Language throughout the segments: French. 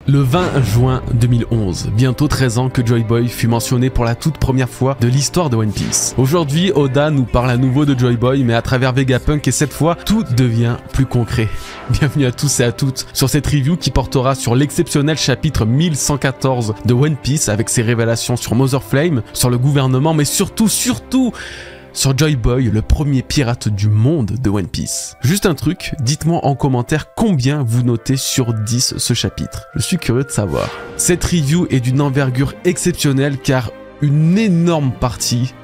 Le 20 juin 2011, bientôt 13 ans que Joy Boy fut mentionné pour la toute première fois de l'histoire de One Piece. Aujourd'hui, Oda nous parle à nouveau de Joy Boy, mais à travers Vegapunk, et cette fois, tout devient plus concret. Bienvenue à tous et à toutes sur cette review qui portera sur l'exceptionnel chapitre 1114 de One Piece avec ses révélations sur Mother Flame, sur le gouvernement, mais surtout sur Joy Boy, le premier pirate du monde de One Piece. Juste un truc, dites-moi en commentaire combien vous notez sur 10 ce chapitre. Je suis curieux de savoir. Cette review est d'une envergure exceptionnelle car une énorme partie,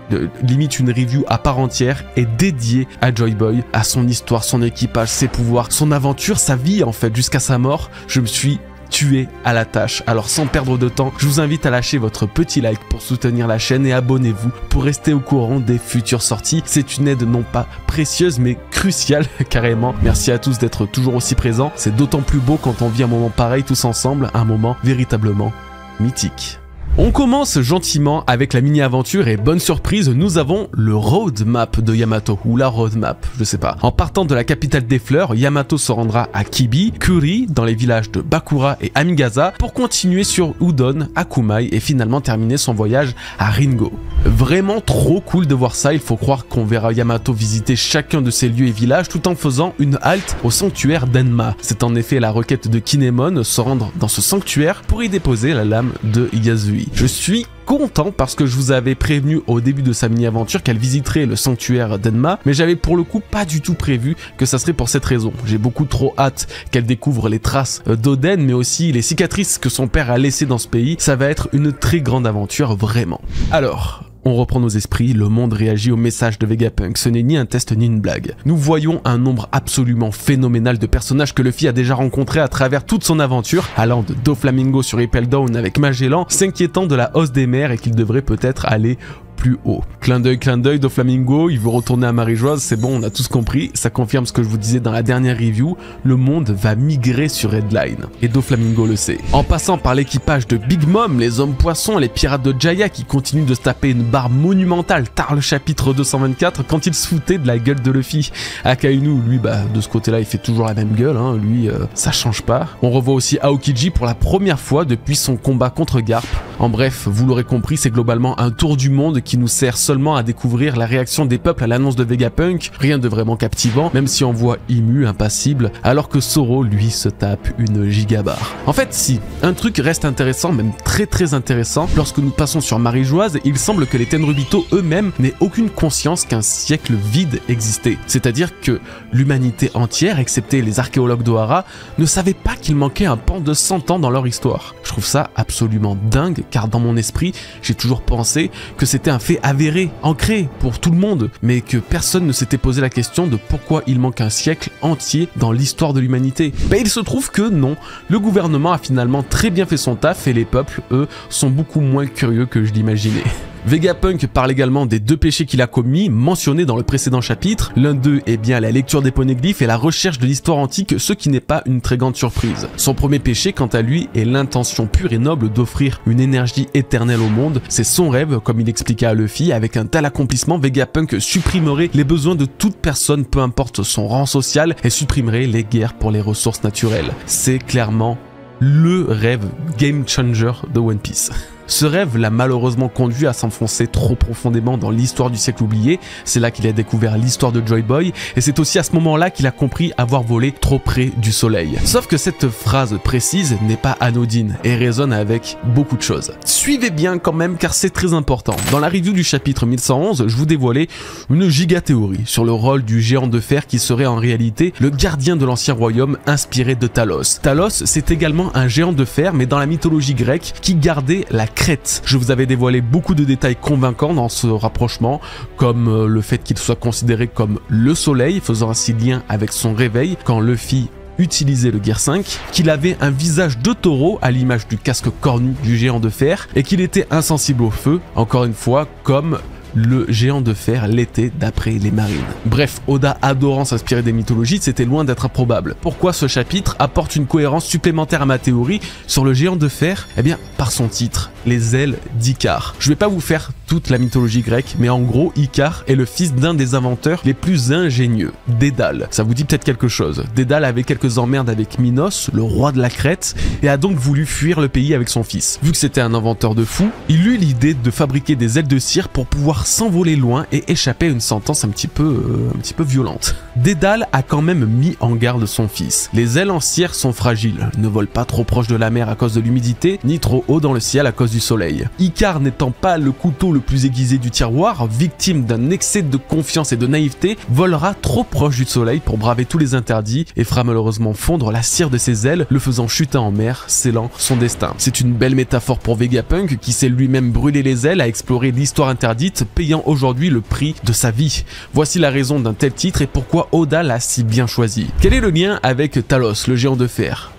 limite une review à part entière, est dédiée à Joy Boy, à son histoire, son équipage, ses pouvoirs, son aventure, sa vie en fait, jusqu'à sa mort. Je me suis tué à la tâche. Alors sans perdre de temps, je vous invite à lâcher votre petit like pour soutenir la chaîne et abonnez-vous pour rester au courant des futures sorties. C'est une aide non pas précieuse mais cruciale carrément. Merci à tous d'être toujours aussi présents. C'est d'autant plus beau quand on vit un moment pareil tous ensemble, un moment véritablement mythique. On commence gentiment avec la mini-aventure et bonne surprise, nous avons le roadmap de Yamato, ou la roadmap, je sais pas. En partant de la capitale des fleurs, Yamato se rendra à Kibi, Kuri, dans les villages de Bakura et Amigasa, pour continuer sur Udon, à Kumai et finalement terminer son voyage à Ringo. Vraiment trop cool de voir ça, il faut croire qu'on verra Yamato visiter chacun de ces lieux et villages tout en faisant une halte au sanctuaire d'Enma. C'est en effet la requête de Kinemon, se rendre dans ce sanctuaire pour y déposer la lame de Yasui. Je suis content parce que je vous avais prévenu au début de sa mini-aventure qu'elle visiterait le sanctuaire d'Enma, mais j'avais pour le coup pas du tout prévu que ça serait pour cette raison. J'ai beaucoup trop hâte qu'elle découvre les traces d'Oden, mais aussi les cicatrices que son père a laissées dans ce pays. Ça va être une très grande aventure, vraiment. Alors, on reprend nos esprits, le monde réagit au message de Vegapunk, ce n'est ni un test ni une blague. Nous voyons un nombre absolument phénoménal de personnages que Luffy a déjà rencontrés à travers toute son aventure, allant de Doflamingo sur Impel Down avec Magellan, s'inquiétant de la hausse des mers et qu'il devrait peut-être aller plus haut. Clin d'œil, Doflamingo, il veut retourner à Marie-Joise, c'est bon, on a tous compris, ça confirme ce que je vous disais dans la dernière review, le monde va migrer sur Redline, et Doflamingo le sait. En passant par l'équipage de Big Mom, les hommes poissons, les pirates de Jaya qui continuent de se taper une barre monumentale tard le chapitre 224 quand ils se foutaient de la gueule de Luffy. Akainu, lui, de ce côté-là, il fait toujours la même gueule, hein, lui, ça change pas. On revoit aussi Aokiji pour la première fois depuis son combat contre Garp. En bref, vous l'aurez compris, c'est globalement un tour du monde qui nous sert seulement à découvrir la réaction des peuples à l'annonce de Vegapunk, rien de vraiment captivant, même si on voit Imu impassible, alors que Zoro, lui, se tape une gigabarre. En fait, si, un truc reste intéressant, même très intéressant, lorsque nous passons sur Marie-Joise, il semble que les Tenryubito eux-mêmes n'aient aucune conscience qu'un siècle vide existait. C'est-à-dire que l'humanité entière, excepté les archéologues d'Ohara, ne savait pas qu'il manquait un pan de 100 ans dans leur histoire. Je trouve ça absolument dingue, car dans mon esprit, j'ai toujours pensé que c'était un fait avéré, ancré pour tout le monde, mais que personne ne s'était posé la question de pourquoi il manque un siècle entier dans l'histoire de l'humanité. Il se trouve que non, le gouvernement a finalement très bien fait son taf et les peuples, eux, sont beaucoup moins curieux que je l'imaginais. Vegapunk parle également des deux péchés qu'il a commis, mentionnés dans le précédent chapitre. L'un d'eux est bien la lecture des poneglyphes et la recherche de l'histoire antique, ce qui n'est pas une très grande surprise. Son premier péché, quant à lui, est l'intention pure et noble d'offrir une énergie éternelle au monde. C'est son rêve, comme il expliqua à Luffy. Avec un tel accomplissement, Vegapunk supprimerait les besoins de toute personne, peu importe son rang social, et supprimerait les guerres pour les ressources naturelles. C'est clairement le rêve game changer de One Piece. Ce rêve l'a malheureusement conduit à s'enfoncer trop profondément dans l'histoire du siècle oublié, c'est là qu'il a découvert l'histoire de Joy Boy, et c'est aussi à ce moment-là qu'il a compris avoir volé trop près du soleil. Sauf que cette phrase précise n'est pas anodine, et résonne avec beaucoup de choses. Suivez bien quand même, car c'est très important. Dans la review du chapitre 1111, je vous dévoilais une giga théorie sur le rôle du géant de fer qui serait en réalité le gardien de l'ancien royaume inspiré de Talos. Talos, c'est également un géant de fer, mais dans la mythologie grecque, qui gardait la crête. Je vous avais dévoilé beaucoup de détails convaincants dans ce rapprochement, comme le fait qu'il soit considéré comme le soleil, faisant ainsi lien avec son réveil quand Luffy utilisait le Gear 5, qu'il avait un visage de taureau à l'image du casque cornu du géant de fer et qu'il était insensible au feu, encore une fois comme le géant de fer l'était d'après les marines. Bref, Oda adorant s'inspirer des mythologies, c'était loin d'être improbable. Pourquoi ce chapitre apporte une cohérence supplémentaire à ma théorie sur le géant de fer? Eh bien, par son titre, les ailes d'Icare. Je vais pas vous faire toute la mythologie grecque, mais en gros, Icare est le fils d'un des inventeurs les plus ingénieux, Dédale. Ça vous dit peut-être quelque chose. Dédale avait quelques emmerdes avec Minos, le roi de la Crète, et a donc voulu fuir le pays avec son fils. Vu que c'était un inventeur de fou, il eut l'idée de fabriquer des ailes de cire pour pouvoir s'envoler loin et échapper à une sentence un petit peu violente. Dédale a quand même mis en garde son fils. Les ailes en cire sont fragiles, ne volent pas trop proche de la mer à cause de l'humidité, ni trop haut dans le ciel à cause du soleil. Icare n'étant pas le couteau le plus aiguisé du tiroir, victime d'un excès de confiance et de naïveté, volera trop proche du soleil pour braver tous les interdits et fera malheureusement fondre la cire de ses ailes, le faisant chuter en mer, scellant son destin. C'est une belle métaphore pour Vegapunk qui s'est lui-même brûlé les ailes à explorer l'histoire interdite, payant aujourd'hui le prix de sa vie. Voici la raison d'un tel titre et pourquoi Oda l'a si bien choisi. Quel est le lien avec Talos, le géant de fer ?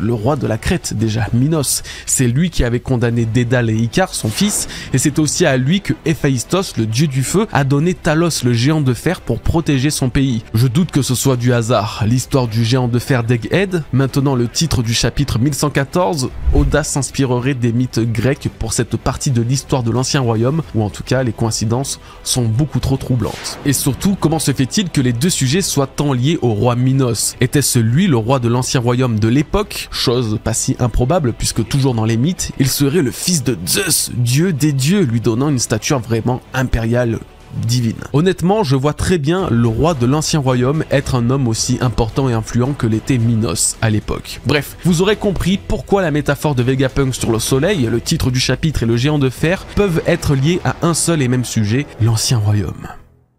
Le roi de la Crète déjà, Minos. C'est lui qui avait condamné Dédale et Icare, son fils, et c'est aussi à lui que Héphaïstos, le dieu du feu, a donné Talos, le géant de fer, pour protéger son pays. Je doute que ce soit du hasard. L'histoire du géant de fer d'Egghead, maintenant le titre du chapitre 1114, Oda s'inspirerait des mythes grecs pour cette partie de l'histoire de l'ancien royaume, ou en tout cas les coïncidences sont beaucoup trop troublantes. Et surtout, comment se fait-il que les deux sujets soient tant liés au roi Minos? Était-ce lui le roi de l'ancien royaume de l'époque? Chose pas si improbable puisque toujours dans les mythes, il serait le fils de Zeus, dieu des dieux, lui donnant une stature vraiment impériale, divine. Honnêtement, je vois très bien le roi de l'ancien royaume être un homme aussi important et influent que l'était Minos à l'époque. Bref, vous aurez compris pourquoi la métaphore de Vegapunk sur le soleil, le titre du chapitre et le géant de fer peuvent être liés à un seul et même sujet, l'ancien royaume.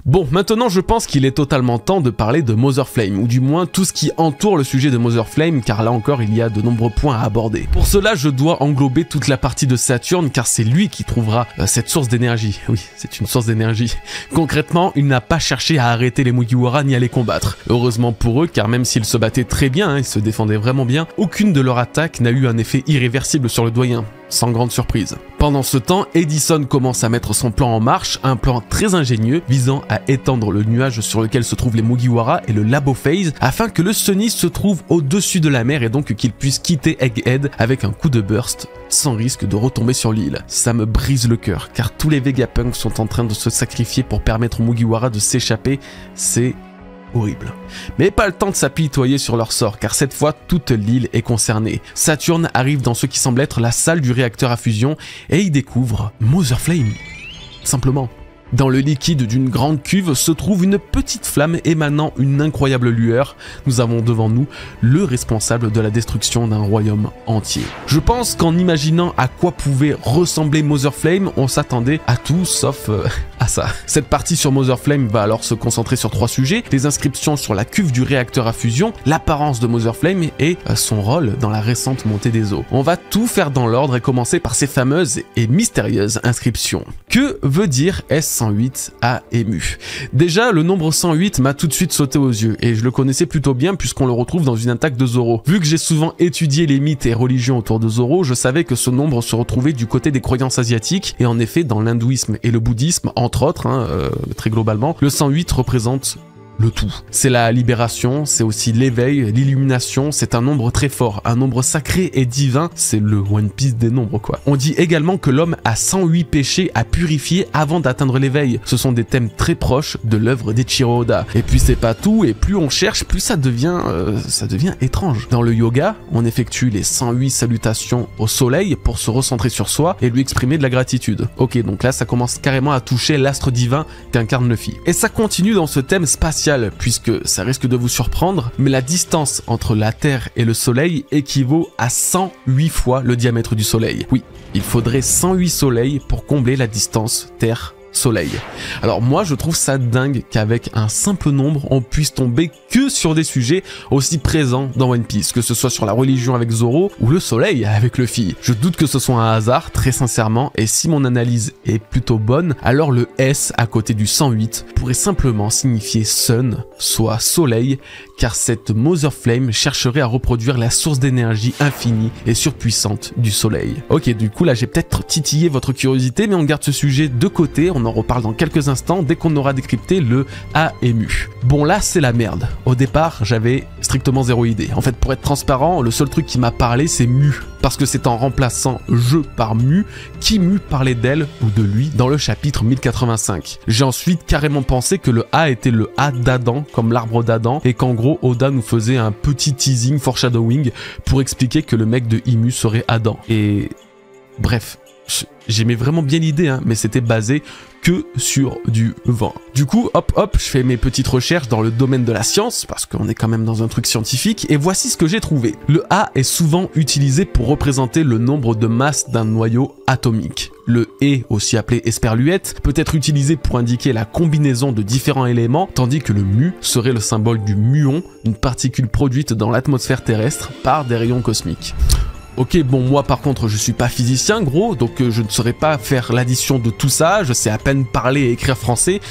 Bon, maintenant je pense qu'il est totalement temps de parler de Mother Flame, ou du moins tout ce qui entoure le sujet de Mother Flame, car là encore il y a de nombreux points à aborder. Pour cela, je dois englober toute la partie de Saturne, car c'est lui qui trouvera cette source d'énergie. Oui, c'est une source d'énergie. Concrètement, il n'a pas cherché à arrêter les Mugiwara ni à les combattre. Heureusement pour eux, car même s'ils se battaient très bien, ils se défendaient vraiment bien, aucune de leurs attaques n'a eu un effet irréversible sur le doyen. Sans grande surprise. Pendant ce temps, Edison commence à mettre son plan en marche, un plan très ingénieux visant à étendre le nuage sur lequel se trouvent les Mugiwara et le Labo Phase afin que le Sunny se trouve au-dessus de la mer et donc qu'il puisse quitter Egghead avec un coup de burst sans risque de retomber sur l'île. Ça me brise le cœur car tous les Vegapunk sont en train de se sacrifier pour permettre aux Mugiwara de s'échapper, c'est horrible. Mais pas le temps de s'apitoyer sur leur sort, car cette fois, toute l'île est concernée. Saturne arrive dans ce qui semble être la salle du réacteur à fusion, et il découvre Mother Flame. Simplement. Dans le liquide d'une grande cuve se trouve une petite flamme émanant une incroyable lueur. Nous avons devant nous le responsable de la destruction d'un royaume entier. Je pense qu'en imaginant à quoi pouvait ressembler Mother Flame, on s'attendait à tout sauf à ça. Cette partie sur Mother Flame va alors se concentrer sur trois sujets: les inscriptions sur la cuve du réacteur à fusion, l'apparence de Mother Flame et son rôle dans la récente montée des eaux. On va tout faire dans l'ordre et commencer par ces fameuses et mystérieuses inscriptions. Que veut dire S108 a ému? Déjà, le nombre 108 m'a tout de suite sauté aux yeux et je le connaissais plutôt bien puisqu'on le retrouve dans une attaque de Zoro. Vu que j'ai souvent étudié les mythes et religions autour de Zoro, je savais que ce nombre se retrouvait du côté des croyances asiatiques et en effet dans l'hindouisme et le bouddhisme entre autres, très globalement, le 108 représente le tout. C'est la libération, c'est aussi l'éveil, l'illumination, c'est un nombre très fort, un nombre sacré et divin, c'est le One Piece des nombres quoi. On dit également que l'homme a 108 péchés à purifier avant d'atteindre l'éveil. Ce sont des thèmes très proches de l'œuvre d'Eiichiro Oda. Et puis c'est pas tout, et plus on cherche, plus ça devient étrange. Dans le yoga, on effectue les 108 salutations au soleil pour se recentrer sur soi et lui exprimer de la gratitude. Ok, donc là ça commence carrément à toucher l'astre divin qu'incarne Luffy. Et ça continue dans ce thème spatial, puisque ça risque de vous surprendre, mais la distance entre la Terre et le Soleil équivaut à 108 fois le diamètre du Soleil. Oui, il faudrait 108 soleils pour combler la distance Terre-Soleil. Alors moi je trouve ça dingue qu'avec un simple nombre on puisse tomber que sur des sujets aussi présents dans One Piece, que ce soit sur la religion avec Zoro ou le soleil avec Luffy. Je doute que ce soit un hasard, très sincèrement, et si mon analyse est plutôt bonne, alors le S à côté du 108 pourrait simplement signifier Sun, soit soleil, car cette Mother Flame chercherait à reproduire la source d'énergie infinie et surpuissante du soleil. Ok, du coup là j'ai peut-être titillé votre curiosité, mais on garde ce sujet de côté, on on en reparle dans quelques instants dès qu'on aura décrypté le A et mu. Bon là c'est la merde. Au départ j'avais strictement zéro idée. En fait pour être transparent, le seul truc qui m'a parlé c'est mu. Parce que c'est en remplaçant je par mu qu'Imu parlait d'elle ou de lui dans le chapitre 1085. J'ai ensuite carrément pensé que le A était le A d'Adam, comme l'arbre d'Adam, et qu'en gros Oda nous faisait un petit teasing foreshadowing pour expliquer que le mec de Imu serait Adam. Et bref, j'aimais vraiment bien l'idée, hein, mais c'était basé que sur du vent. Du coup, hop, je fais mes petites recherches dans le domaine de la science, parce qu'on est quand même dans un truc scientifique, et voici ce que j'ai trouvé. Le A est souvent utilisé pour représenter le nombre de masses d'un noyau atomique. Le E, aussi appelé esperluette, peut être utilisé pour indiquer la combinaison de différents éléments, tandis que le mu serait le symbole du muon, une particule produite dans l'atmosphère terrestre par des rayons cosmiques. Ok, bon, moi par contre je suis pas physicien gros, donc je ne saurais pas faire l'addition de tout ça, je sais à peine parler et écrire français,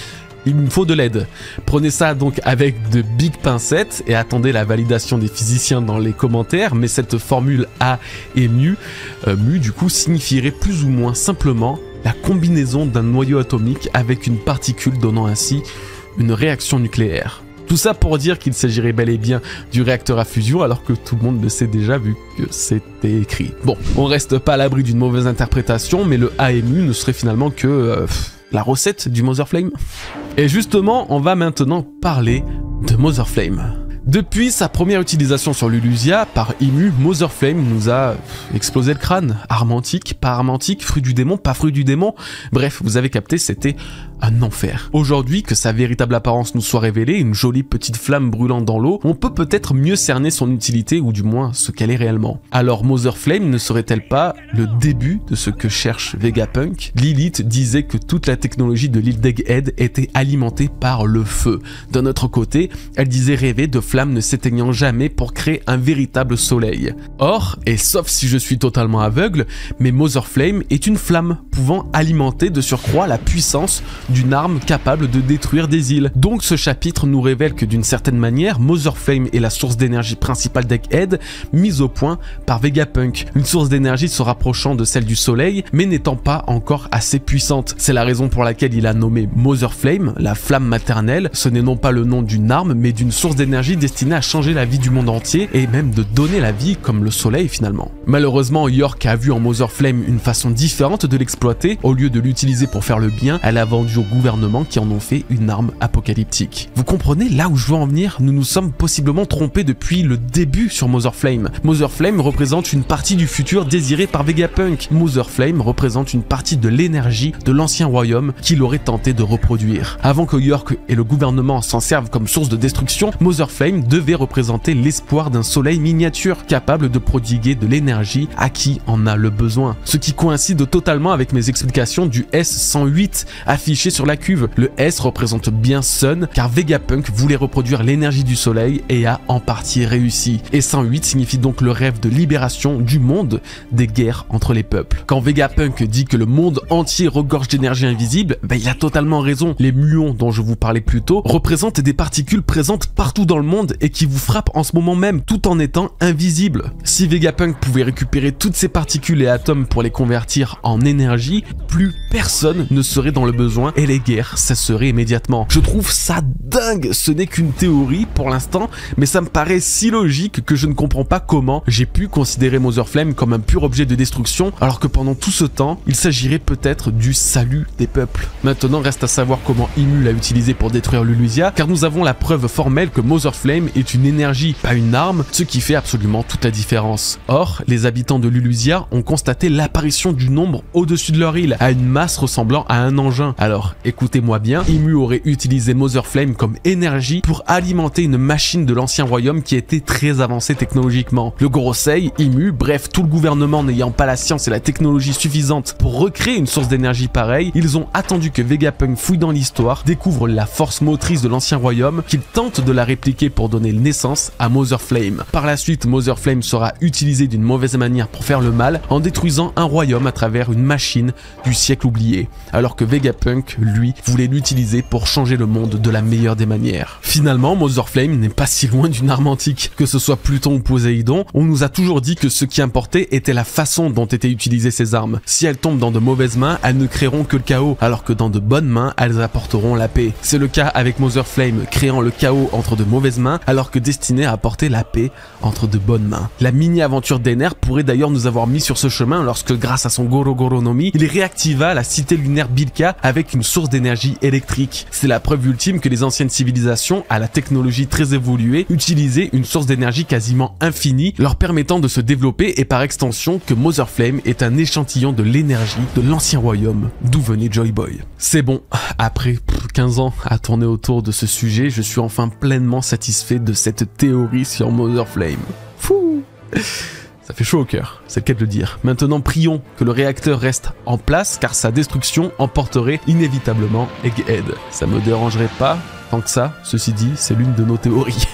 il me faut de l'aide. Prenez ça donc avec de big pincettes et attendez la validation des physiciens dans les commentaires, mais cette formule A et mu du coup signifierait plus ou moins simplement la combinaison d'un noyau atomique avec une particule donnant ainsi une réaction nucléaire. Tout ça pour dire qu'il s'agirait bel et bien du réacteur à fusion alors que tout le monde le sait déjà vu que c'était écrit. Bon, on reste pas à l'abri d'une mauvaise interprétation, mais le AMU ne serait finalement que la recette du Mother Flame. Et justement, on va maintenant parler de Mother Flame. Depuis sa première utilisation sur Lulusia par Imu, Mother Flame nous a explosé le crâne. Arme antique, pas arme antique, fruit du démon, pas fruit du démon. Bref, vous avez capté, c'était un enfer. Aujourd'hui, que sa véritable apparence nous soit révélée, une jolie petite flamme brûlant dans l'eau, on peut peut-être mieux cerner son utilité ou du moins ce qu'elle est réellement. Alors Mother Flame ne serait-elle pas le début de ce que cherche Vegapunk? Lilith disait que toute la technologie de l'île d'Egghead était alimentée par le feu. D'un autre côté, elle disait rêver de flammes ne s'éteignant jamais pour créer un véritable soleil. Or, et sauf si je suis totalement aveugle, mais Mother Flame est une flamme pouvant alimenter de surcroît la puissance d'une arme capable de détruire des îles. Donc ce chapitre nous révèle que d'une certaine manière, Mother Flame est la source d'énergie principale d'Egghead, mise au point par Vegapunk. Une source d'énergie se rapprochant de celle du soleil, mais n'étant pas encore assez puissante. C'est la raison pour laquelle il a nommé Mother Flame, la flamme maternelle. Ce n'est non pas le nom d'une arme, mais d'une source d'énergie destinée à changer la vie du monde entier, et même de donner la vie comme le soleil finalement. Malheureusement, York a vu en Mother Flame une façon différente de l'exploiter. Au lieu de l'utiliser pour faire le bien, elle a vendu au gouvernement qui en ont fait une arme apocalyptique. Vous comprenez là où je veux en venir? Nous nous sommes possiblement trompés depuis le début sur Mother Flame. Mother Flame représente une partie du futur désiré par Vegapunk. Mother Flame représente une partie de l'énergie de l'ancien royaume qu'il aurait tenté de reproduire. Avant que York et le gouvernement s'en servent comme source de destruction, Mother Flame devait représenter l'espoir d'un soleil miniature capable de prodiguer de l'énergie à qui en a le besoin. Ce qui coïncide totalement avec mes explications du S108 affiché sur la cuve. Le S représente bien Sun car Vegapunk voulait reproduire l'énergie du soleil et a en partie réussi. Et 108 signifie donc le rêve de libération du monde des guerres entre les peuples. Quand Vegapunk dit que le monde entier regorge d'énergie invisible, il a totalement raison. Les muons dont je vous parlais plus tôt représentent des particules présentes partout dans le monde et qui vous frappent en ce moment même tout en étant invisibles. Si Vegapunk pouvait récupérer toutes ces particules et atomes pour les convertir en énergie, plus personne ne serait dans le besoin et les guerres cesseraient immédiatement. Je trouve ça dingue, ce n'est qu'une théorie pour l'instant, mais ça me paraît si logique que je ne comprends pas comment j'ai pu considérer Mother Flame comme un pur objet de destruction alors que pendant tout ce temps, il s'agirait peut-être du salut des peuples. Maintenant reste à savoir comment Imu l'a utilisé pour détruire Lulusia, car nous avons la preuve formelle que Mother Flame est une énergie, pas une arme, ce qui fait absolument toute la différence. Or, les habitants de Lulusia ont constaté l'apparition d'une ombre au-dessus de leur île, à une masse ressemblant à un engin. Alors, écoutez-moi bien, Imu aurait utilisé Mother Flame comme énergie pour alimenter une machine de l'ancien royaume qui était très avancée technologiquement. Le Gorosei, Imu, bref, tout le gouvernement n'ayant pas la science et la technologie suffisante pour recréer une source d'énergie pareille, ils ont attendu que Vegapunk fouille dans l'histoire, découvre la force motrice de l'ancien royaume, qu'il tente de la répliquer pour donner naissance à Mother Flame. Par la suite, Mother Flame sera utilisée d'une mauvaise manière pour faire le mal en détruisant un royaume à travers une machine du siècle oublié, alors que Vegapunk Vegapunk, lui, voulait l'utiliser pour changer le monde de la meilleure des manières. Finalement, Mother Flame n'est pas si loin d'une arme antique. Que ce soit Pluton ou Poséidon, on nous a toujours dit que ce qui importait était la façon dont étaient utilisées ces armes. Si elles tombent dans de mauvaises mains, elles ne créeront que le chaos, alors que dans de bonnes mains, elles apporteront la paix. C'est le cas avec Mother Flame, créant le chaos entre de mauvaises mains, alors que destinée à apporter la paix entre de bonnes mains. La mini-aventure d'Ener pourrait d'ailleurs nous avoir mis sur ce chemin lorsque, grâce à son Goro Goro no Mi, il réactiva la cité lunaire Bilka avec une source d'énergie électrique. C'est la preuve ultime que les anciennes civilisations, à la technologie très évoluée, utilisaient une source d'énergie quasiment infinie, leur permettant de se développer, et par extension que Mother Flame est un échantillon de l'énergie de l'ancien royaume d'où venait Joy Boy. C'est bon, après 15 ans à tourner autour de ce sujet, je suis enfin pleinement satisfait de cette théorie sur Mother Flame. Fou! Ça fait chaud au cœur, c'est le cas de le dire. Maintenant, prions que le réacteur reste en place, car sa destruction emporterait inévitablement Egghead. Ça me dérangerait pas tant que ça, ceci dit, c'est l'une de nos théories.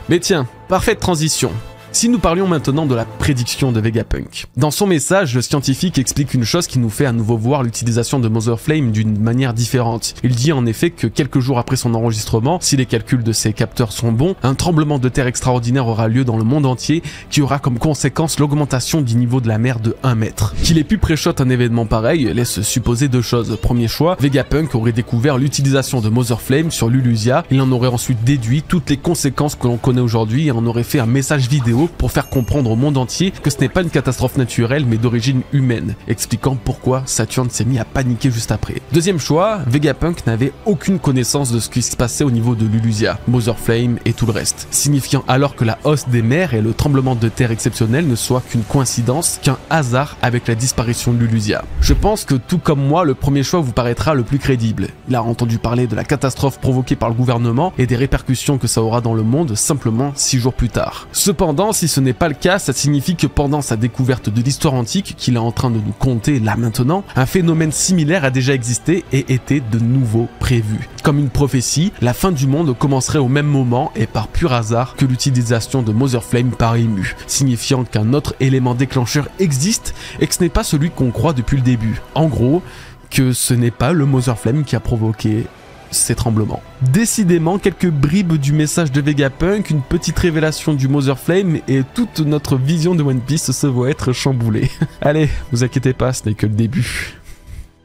Mais tiens, parfaite transition. Si nous parlions maintenant de la prédiction de Vegapunk. Dans son message, le scientifique explique une chose qui nous fait à nouveau voir l'utilisation de Mother Flame d'une manière différente. Il dit en effet que quelques jours après son enregistrement, si les calculs de ses capteurs sont bons, un tremblement de terre extraordinaire aura lieu dans le monde entier qui aura comme conséquence l'augmentation du niveau de la mer de 1 mètre. Qu'il ait pu pré-shot un événement pareil laisse supposer deux choses. Premier choix, Vegapunk aurait découvert l'utilisation de Mother Flame sur Lulusia, il en aurait ensuite déduit toutes les conséquences que l'on connaît aujourd'hui et en aurait fait un message vidéo pour faire comprendre au monde entier que ce n'est pas une catastrophe naturelle mais d'origine humaine, expliquant pourquoi Saturn s'est mis à paniquer juste après. Deuxième choix, Vegapunk n'avait aucune connaissance de ce qui se passait au niveau de Lulusia, Mother Flame et tout le reste, signifiant alors que la hausse des mers et le tremblement de terre exceptionnel ne soient qu'une coïncidence, qu'un hasard avec la disparition de Lulusia. Je pense que tout comme moi, le premier choix vous paraîtra le plus crédible. Il a entendu parler de la catastrophe provoquée par le gouvernement et des répercussions que ça aura dans le monde simplement 6 jours plus tard. Cependant, si ce n'est pas le cas, ça signifie que pendant sa découverte de l'histoire antique qu'il est en train de nous conter là maintenant, un phénomène similaire a déjà existé et était de nouveau prévu. Comme une prophétie, la fin du monde commencerait au même moment et par pur hasard que l'utilisation de Mother Flame par ému, signifiant qu'un autre élément déclencheur existe et que ce n'est pas celui qu'on croit depuis le début. En gros, que ce n'est pas le Mother Flame qui a provoqué ces tremblements. Décidément, quelques bribes du message de Vegapunk, une petite révélation du Mother Flame et toute notre vision de One Piece se voit être chamboulée. Allez, vous inquiétez pas, ce n'est que le début.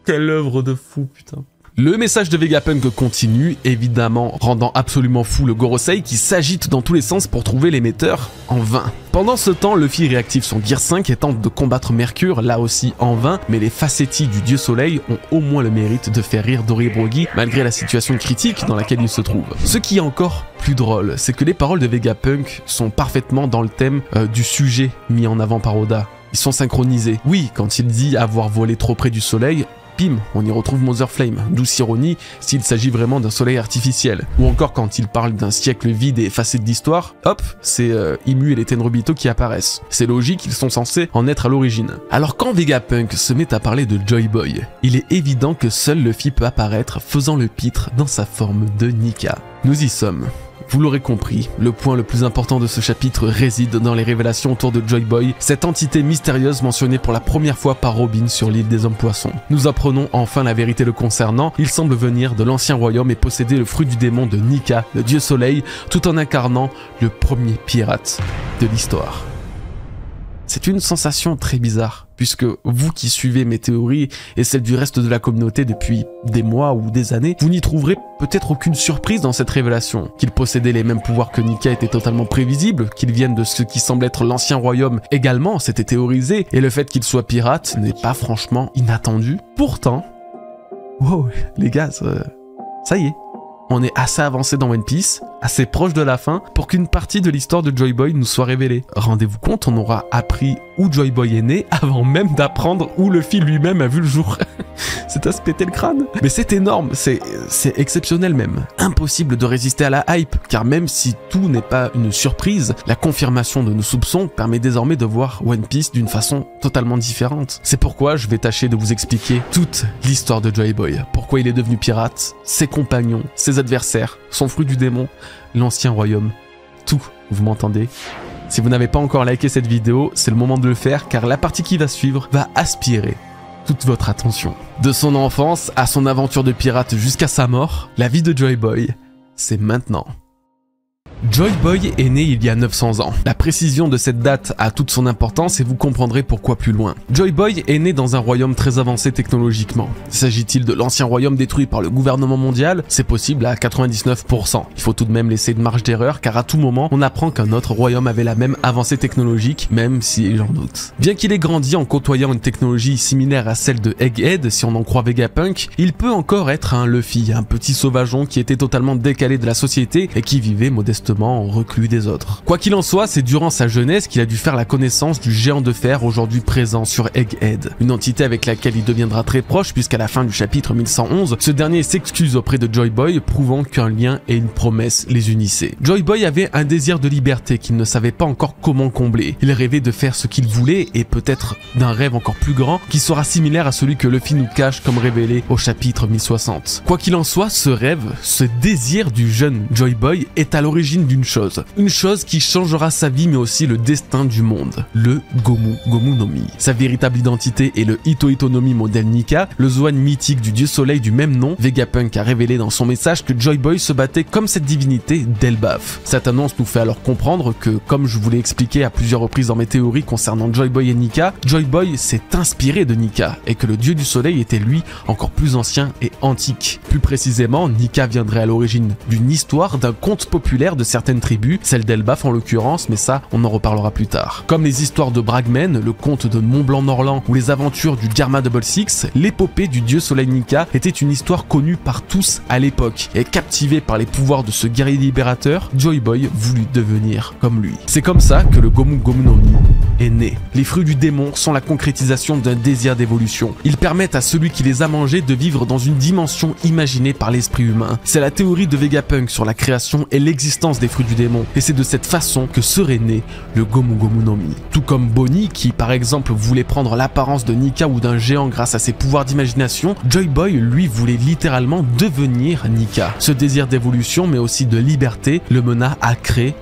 Quelle œuvre de fou, putain. Le message de Vegapunk continue, évidemment rendant absolument fou le Gorosei qui s'agite dans tous les sens pour trouver l'émetteur en vain. Pendant ce temps, Luffy réactive son Gear 5 et tente de combattre Mercure, là aussi en vain, mais les facéties du dieu soleil ont au moins le mérite de faire rire Doribrogi malgré la situation critique dans laquelle il se trouve. Ce qui est encore plus drôle, c'est que les paroles de Vegapunk sont parfaitement dans le thème du sujet mis en avant par Oda. Ils sont synchronisés. Oui, quand il dit avoir volé trop près du soleil, pim, on y retrouve Mother Flame, douce ironie s'il s'agit vraiment d'un soleil artificiel. Ou encore quand il parle d'un siècle vide et effacé de l'histoire, hop, c'est Imu et les Tenryubito qui apparaissent. C'est logique, ils sont censés en être à l'origine. Alors quand Vegapunk se met à parler de Joy Boy, il est évident que seul Luffy peut apparaître faisant le pitre dans sa forme de Nika. Nous y sommes. Vous l'aurez compris, le point le plus important de ce chapitre réside dans les révélations autour de Joy Boy, cette entité mystérieuse mentionnée pour la première fois par Robin sur l'île des hommes poissons. Nous apprenons enfin la vérité le concernant, il semble venir de l'ancien royaume et posséder le fruit du démon de Nika, le dieu soleil, tout en incarnant le premier pirate de l'histoire. C'est une sensation très bizarre, puisque vous qui suivez mes théories et celles du reste de la communauté depuis des mois ou des années, vous n'y trouverez peut-être aucune surprise dans cette révélation. Qu'il possédait les mêmes pouvoirs que Nika était totalement prévisible, qu'il vienne de ce qui semble être l'ancien royaume également, c'était théorisé, et le fait qu'il soit pirate n'est pas franchement inattendu. Pourtant, wow, les gars, ça y est. On est assez avancé dans One Piece, assez proche de la fin, pour qu'une partie de l'histoire de Joy Boy nous soit révélée. Rendez-vous compte, on aura appris où Joy Boy est né avant même d'apprendre où Luffy lui-même a vu le jour. C'est à se péter le crâne. Mais c'est énorme, c'est exceptionnel même. Impossible de résister à la hype, car même si tout n'est pas une surprise, la confirmation de nos soupçons permet désormais de voir One Piece d'une façon totalement différente. C'est pourquoi je vais tâcher de vous expliquer toute l'histoire de Joy Boy. Pourquoi il est devenu pirate, ses compagnons, ses adversaires, son fruit du démon, l'ancien royaume. Tout, vous m'entendez ? Si vous n'avez pas encore liké cette vidéo, c'est le moment de le faire car la partie qui va suivre va aspirer toute votre attention. De son enfance à son aventure de pirate jusqu'à sa mort, la vie de Joy Boy, c'est maintenant. Joy Boy est né il y a 900 ans. La précision de cette date a toute son importance et vous comprendrez pourquoi plus loin. Joy Boy est né dans un royaume très avancé technologiquement. S'agit-il de l'ancien royaume détruit par le gouvernement mondial? C'est possible à 99%. Il faut tout de même laisser une marge d'erreur car à tout moment, on apprend qu'un autre royaume avait la même avancée technologique, même si j'en doute. Bien qu'il ait grandi en côtoyant une technologie similaire à celle de Egghead, si on en croit Vegapunk, il peut encore être un Luffy, un petit sauvageon qui était totalement décalé de la société et qui vivait modestement reclus des autres. Quoi qu'il en soit, c'est durant sa jeunesse qu'il a dû faire la connaissance du géant de fer aujourd'hui présent sur Egghead, une entité avec laquelle il deviendra très proche puisqu'à la fin du chapitre 1111, ce dernier s'excuse auprès de Joy Boy, prouvant qu'un lien et une promesse les unissaient. Joy Boy avait un désir de liberté qu'il ne savait pas encore comment combler. Il rêvait de faire ce qu'il voulait et peut-être d'un rêve encore plus grand qui sera similaire à celui que Luffy nous cache comme révélé au chapitre 1060. Quoi qu'il en soit, ce rêve, ce désir du jeune Joy Boy est à l'origine d'une chose. Une chose qui changera sa vie mais aussi le destin du monde. Le Gomu Gomu no Mi. Sa véritable identité est le Ito Ito no Mi modèle Nika, le Zoan mythique du dieu soleil du même nom. Vegapunk a révélé dans son message que Joy Boy se battait comme cette divinité d'Elbaf. Cette annonce nous fait alors comprendre que, comme je vous l'ai expliqué à plusieurs reprises dans mes théories concernant Joy Boy et Nika, Joy Boy s'est inspiré de Nika et que le dieu du soleil était lui encore plus ancien et antique. Plus précisément, Nika viendrait à l'origine d'une histoire, d'un conte populaire de certaines tribus, celle d'Elbaf en l'occurrence, mais ça, on en reparlera plus tard. Comme les histoires de Bragmen, le conte de Mont Blanc-Norland ou les aventures du Djarma Double Six, l'épopée du dieu soleil Nika était une histoire connue par tous à l'époque, et captivé par les pouvoirs de ce guerrier libérateur, Joy Boy voulut devenir comme lui. C'est comme ça que le Gomu Gomu no Mi est né. Les fruits du démon sont la concrétisation d'un désir d'évolution. Ils permettent à celui qui les a mangés de vivre dans une dimension imaginée par l'esprit humain. C'est la théorie de Vegapunk sur la création et l'existence des fruits du démon, et c'est de cette façon que serait né le Gomu Gomu no Mi. Tout comme Bonnie, qui par exemple voulait prendre l'apparence de Nika ou d'un géant grâce à ses pouvoirs d'imagination, Joy Boy lui voulait littéralement devenir Nika. Ce désir d'évolution mais aussi de liberté le mena à créer,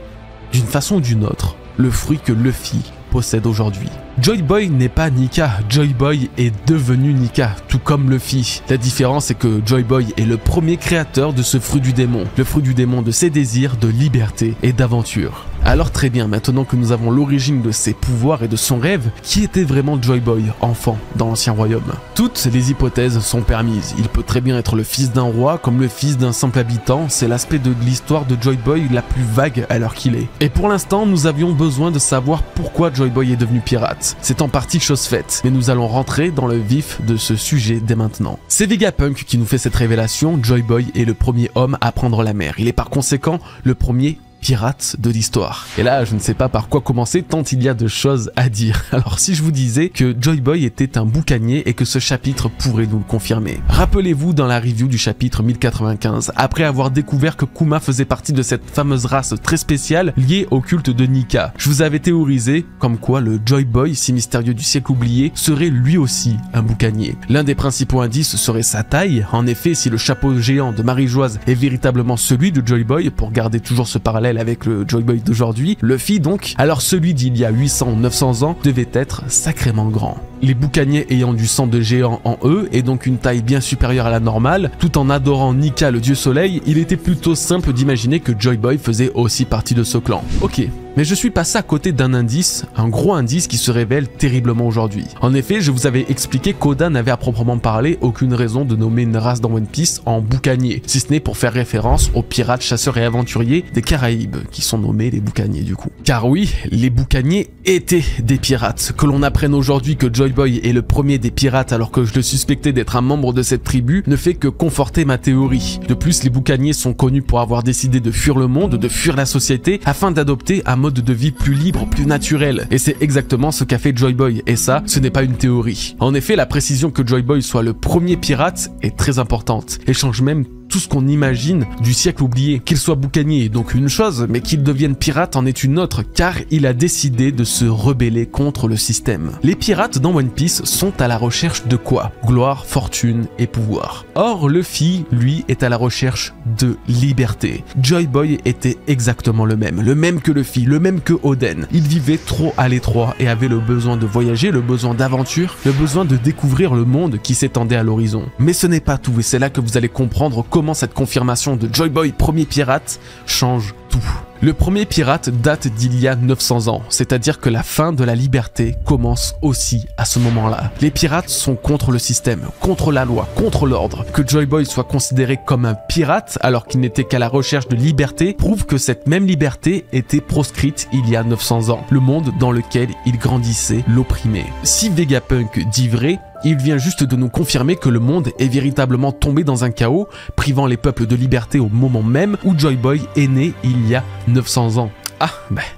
d'une façon ou d'une autre, le fruit que Luffy possède aujourd'hui. Joy Boy n'est pas Nika, Joy Boy est devenu Nika, tout comme Luffy. La différence est que Joy Boy est le premier créateur de ce fruit du démon, le fruit du démon de ses désirs de liberté et d'aventure. Alors très bien, maintenant que nous avons l'origine de ses pouvoirs et de son rêve, qui était vraiment Joy Boy, enfant, dans l'ancien royaume? Toutes les hypothèses sont permises. Il peut très bien être le fils d'un roi, comme le fils d'un simple habitant. C'est l'aspect de l'histoire de Joy Boy la plus vague à l'heure qu'il est. Et pour l'instant, nous avions besoin de savoir pourquoi Joy Boy est devenu pirate. C'est en partie chose faite, mais nous allons rentrer dans le vif de ce sujet dès maintenant. C'est Vegapunk qui nous fait cette révélation. Joy Boy est le premier homme à prendre la mer. Il est par conséquent le premier pirate de l'histoire. Et là, je ne sais pas par quoi commencer tant il y a de choses à dire. Alors si je vous disais que Joy Boy était un boucanier et que ce chapitre pourrait nous le confirmer. Rappelez-vous dans la review du chapitre 1095, après avoir découvert que Kuma faisait partie de cette fameuse race très spéciale liée au culte de Nika, je vous avais théorisé comme quoi le Joy Boy, si mystérieux du siècle oublié, serait lui aussi un boucanier. L'un des principaux indices serait sa taille. En effet, si le chapeau géant de Marie-Joise est véritablement celui de Joy Boy, pour garder toujours ce parallèle avec le Joy Boy d'aujourd'hui, Luffy donc, alors celui d'il y a 800 ou 900 ans devait être sacrément grand. Les boucaniers ayant du sang de géant en eux et donc une taille bien supérieure à la normale, tout en adorant Nika le dieu soleil, il était plutôt simple d'imaginer que Joy Boy faisait aussi partie de ce clan. Ok, mais je suis passé à côté d'un indice, un gros indice qui se révèle terriblement aujourd'hui. En effet, je vous avais expliqué qu'Oda n'avait à proprement parler aucune raison de nommer une race dans One Piece en boucanier, si ce n'est pour faire référence aux pirates, chasseurs et aventuriers des Caraïbes, qui sont nommés les boucaniers du coup. Car oui, les boucaniers étaient des pirates. Que l'on apprenne aujourd'hui que Joy Boy est le premier des pirates alors que je le suspectais d'être un membre de cette tribu ne fait que conforter ma théorie. De plus, les boucaniers sont connus pour avoir décidé de fuir le monde, de fuir la société, afin d'adopter un mode de vie plus libre, plus naturel. Et c'est exactement ce qu'a fait Joy Boy, et ça, ce n'est pas une théorie. En effet, la précision que Joy Boy soit le premier pirate est très importante, et change même tout ce qu'on imagine du siècle oublié. Qu'il soit boucanier est donc une chose, mais qu'il devienne pirate en est une autre, car il a décidé de se rebeller contre le système. Les pirates dans One Piece sont à la recherche de quoi? Gloire, fortune et pouvoir. Or, Luffy, lui, est à la recherche de liberté. Joy Boy était exactement le même que Luffy, le même que Oden. Il vivait trop à l'étroit et avait le besoin de voyager, le besoin d'aventure, le besoin de découvrir le monde qui s'étendait à l'horizon. Mais ce n'est pas tout, et c'est là que vous allez comprendre comment cette confirmation de Joy Boy premier pirate change tout. Le premier pirate date d'il y a 900 ans, c'est-à-dire que la fin de la liberté commence aussi à ce moment-là. Les pirates sont contre le système, contre la loi, contre l'ordre. Que Joy Boy soit considéré comme un pirate alors qu'il n'était qu'à la recherche de liberté prouve que cette même liberté était proscrite il y a 900 ans. Le monde dans lequel il grandissait l'opprimait. Si Vegapunk dit vrai, il vient juste de nous confirmer que le monde est véritablement tombé dans un chaos, privant les peuples de liberté au moment même où Joy Boy est né il y a 900 ans. Ah,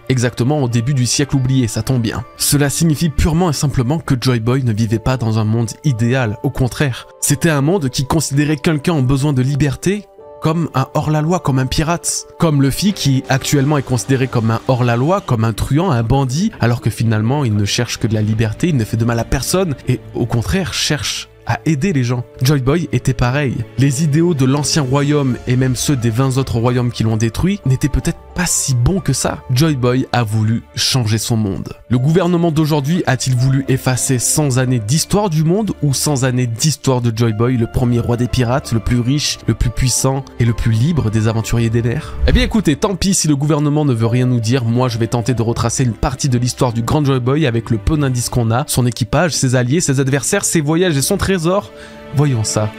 exactement au début du siècle oublié, ça tombe bien. Cela signifie purement et simplement que Joy Boy ne vivait pas dans un monde idéal, au contraire. C'était un monde qui considérait quelqu'un en besoin de liberté comme un hors-la-loi, comme un pirate. Comme Luffy qui actuellement est considéré comme un hors-la-loi, comme un truand, un bandit, alors que finalement il ne cherche que de la liberté, il ne fait de mal à personne et au contraire cherche à aider les gens. Joy Boy était pareil. Les idéaux de l'ancien royaume et même ceux des 20 autres royaumes qui l'ont détruit n'étaient peut-être pas si bons que ça. Joy Boy a voulu changer son monde. Le gouvernement d'aujourd'hui a-t-il voulu effacer 100 années d'histoire du monde ou 100 années d'histoire de Joy Boy, le premier roi des pirates, le plus riche, le plus puissant et le plus libre des aventuriers des mers? Eh bien écoutez, tant pis si le gouvernement ne veut rien nous dire, moi je vais tenter de retracer une partie de l'histoire du grand Joy Boy avec le peu d'indices qu'on a, son équipage, ses alliés, ses adversaires, ses voyages et son trésor. Voyons ça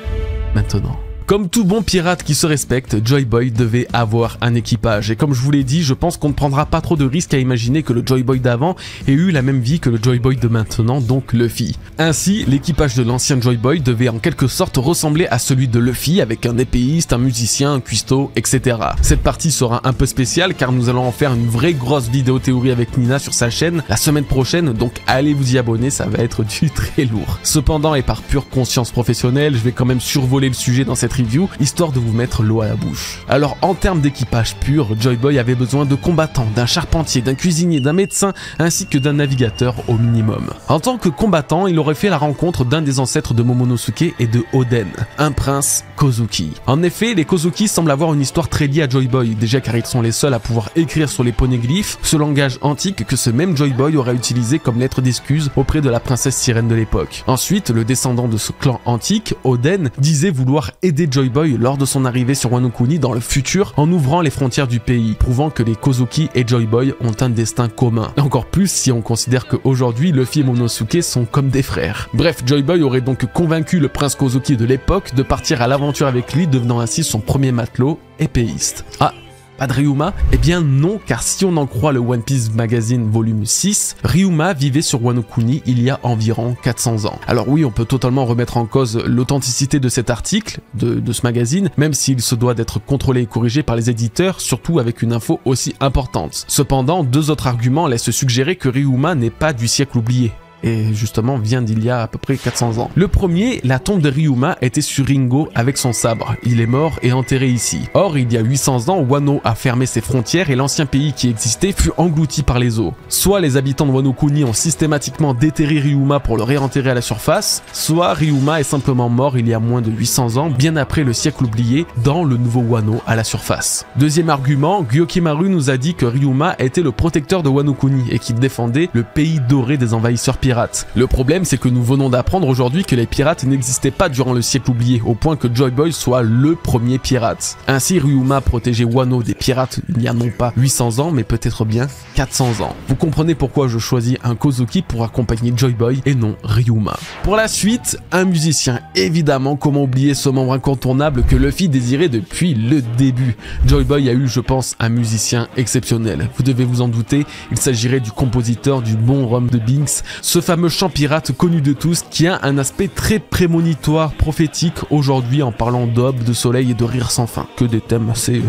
maintenant. Comme tout bon pirate qui se respecte, Joy Boy devait avoir un équipage. Et comme je vous l'ai dit, je pense qu'on ne prendra pas trop de risques à imaginer que le Joy Boy d'avant ait eu la même vie que le Joy Boy de maintenant, donc Luffy. Ainsi, l'équipage de l'ancien Joy Boy devait en quelque sorte ressembler à celui de Luffy, avec un épéiste, un musicien, un cuistot, etc. Cette partie sera un peu spéciale car nous allons en faire une vraie grosse vidéo théorie avec Nina sur sa chaîne la semaine prochaine, donc allez vous y abonner, ça va être du très lourd. Cependant, et par pure conscience professionnelle, je vais quand même survoler le sujet dans cette review, histoire de vous mettre l'eau à la bouche. Alors en termes d'équipage pur, Joy Boy avait besoin de combattants, d'un charpentier, d'un cuisinier, d'un médecin, ainsi que d'un navigateur au minimum. En tant que combattant, il aurait fait la rencontre d'un des ancêtres de Momonosuke et de Oden, un prince Kozuki. En effet, les Kozuki semblent avoir une histoire très liée à Joy Boy, déjà car ils sont les seuls à pouvoir écrire sur les poneglyphes, ce langage antique que ce même Joy Boy aurait utilisé comme lettre d'excuse auprès de la princesse sirène de l'époque. Ensuite, le descendant de ce clan antique, Oden, disait vouloir aider Joy Boy lors de son arrivée sur Wano Kuni dans le futur en ouvrant les frontières du pays, prouvant que les Kozuki et Joy Boy ont un destin commun. Et encore plus si on considère qu'aujourd'hui Luffy et Momonosuke sont comme des frères. Bref, Joy Boy aurait donc convaincu le prince Kozuki de l'époque de partir à l'aventure avec lui, devenant ainsi son premier matelot épéiste. Ah, pas de Ryuma? Eh bien non, car si on en croit le One Piece Magazine volume 6, Ryuma vivait sur Wano Kuni il y a environ 400 ans. Alors oui, on peut totalement remettre en cause l'authenticité de cet article, de ce magazine, même s'il se doit d'être contrôlé et corrigé par les éditeurs, surtout avec une info aussi importante. Cependant, deux autres arguments laissent suggérer que Ryuma n'est pas du siècle oublié. Et justement vient d'il y a à peu près 400 ans. Le premier, la tombe de Ryuma était sur Ringo avec son sabre. Il est mort et enterré ici. Or, il y a 800 ans, Wano a fermé ses frontières et l'ancien pays qui existait fut englouti par les eaux. Soit les habitants de Wano Kuni ont systématiquement déterré Ryuma pour le réenterrer à la surface, soit Ryuma est simplement mort il y a moins de 800 ans, bien après le siècle oublié, dans le nouveau Wano à la surface. Deuxième argument, Gyokimaru nous a dit que Ryuma était le protecteur de Wano Kuni et qu'il défendait le pays doré des envahisseurs pirates. Le problème, c'est que nous venons d'apprendre aujourd'hui que les pirates n'existaient pas durant le siècle oublié, au point que Joy Boy soit le premier pirate. Ainsi, Ryuma protégeait Wano des pirates il y a non pas 800 ans, mais peut-être bien 400 ans. Vous comprenez pourquoi je choisis un Kozuki pour accompagner Joy Boy et non Ryuma. Pour la suite, un musicien. Évidemment, comment oublier ce membre incontournable que Luffy désirait depuis le début. Joy Boy a eu, je pense, un musicien exceptionnel. Vous devez vous en douter, il s'agirait du compositeur du bon rhum de Binks, ce ce fameux chant pirate connu de tous qui a un aspect très prémonitoire, prophétique aujourd'hui en parlant d'aube, de soleil et de rire sans fin. Que des thèmes assez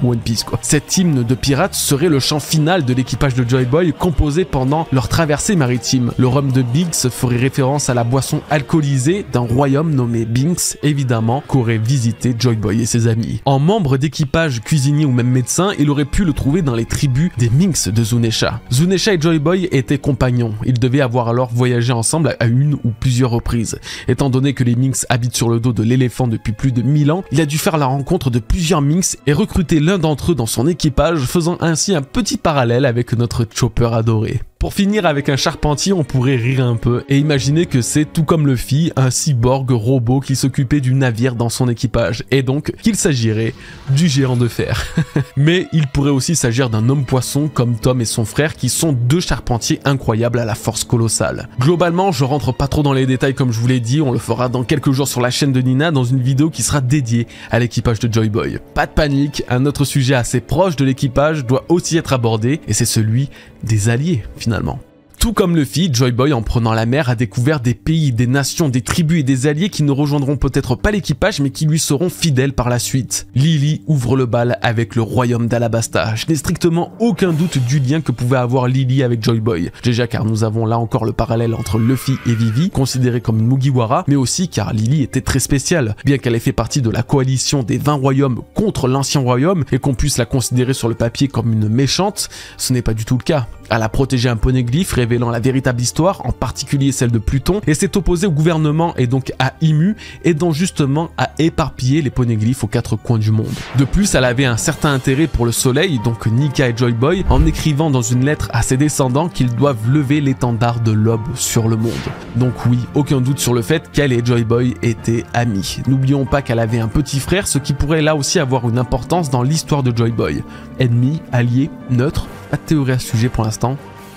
One Piece quoi. Cet hymne de pirates serait le chant final de l'équipage de Joy Boy composé pendant leur traversée maritime. Le rhum de Binks ferait référence à la boisson alcoolisée d'un royaume nommé Binks, évidemment, qu'aurait visité Joy Boy et ses amis. En membre d'équipage, cuisinier ou même médecin, il aurait pu le trouver dans les tribus des Minks de Zunesha. Zunesha et Joy Boy étaient compagnons. Ils devaient avoir alors voyagé ensemble à une ou plusieurs reprises. Étant donné que les Minks habitent sur le dos de l'éléphant depuis plus de 1000 ans, il a dû faire la rencontre de plusieurs Minks et recruter l'un d'entre eux dans son équipage, faisant ainsi un petit parallèle avec notre Chopper adoré. Pour finir avec un charpentier, on pourrait rire un peu et imaginer que c'est tout comme Luffy, un cyborg robot qui s'occupait du navire dans son équipage, et donc qu'il s'agirait du géant de fer. Mais il pourrait aussi s'agir d'un homme poisson comme Tom et son frère qui sont deux charpentiers incroyables à la force colossale. Globalement, je rentre pas trop dans les détails comme je vous l'ai dit, on le fera dans quelques jours sur la chaîne de Nina dans une vidéo qui sera dédiée à l'équipage de Joy Boy. Pas de panique, un autre sujet assez proche de l'équipage doit aussi être abordé et c'est celui des alliés finalement. Tout comme Luffy, Joy Boy en prenant la mer a découvert des pays, des nations, des tribus et des alliés qui ne rejoindront peut-être pas l'équipage mais qui lui seront fidèles par la suite. Lily ouvre le bal avec le royaume d'Alabasta. Je n'ai strictement aucun doute du lien que pouvait avoir Lily avec Joy Boy. Déjà car nous avons là encore le parallèle entre Luffy et Vivi, considérée comme une Mugiwara, mais aussi car Lily était très spéciale. Bien qu'elle ait fait partie de la coalition des 20 royaumes contre l'ancien royaume et qu'on puisse la considérer sur le papier comme une méchante, ce n'est pas du tout le cas. Elle a protégé un poneglyphe révélant la véritable histoire, en particulier celle de Pluton, et s'est opposée au gouvernement et donc à Imu, aidant justement à éparpiller les poneglyphes aux 4 coins du monde. De plus, elle avait un certain intérêt pour le soleil, donc Nika et Joy Boy, en écrivant dans une lettre à ses descendants qu'ils doivent lever l'étendard de l'aube sur le monde. Donc oui, aucun doute sur le fait qu'elle et Joy Boy étaient amies. N'oublions pas qu'elle avait un petit frère, ce qui pourrait là aussi avoir une importance dans l'histoire de Joy Boy. Ennemi, allié, neutre, pas de théorie à ce sujet pour l'instant,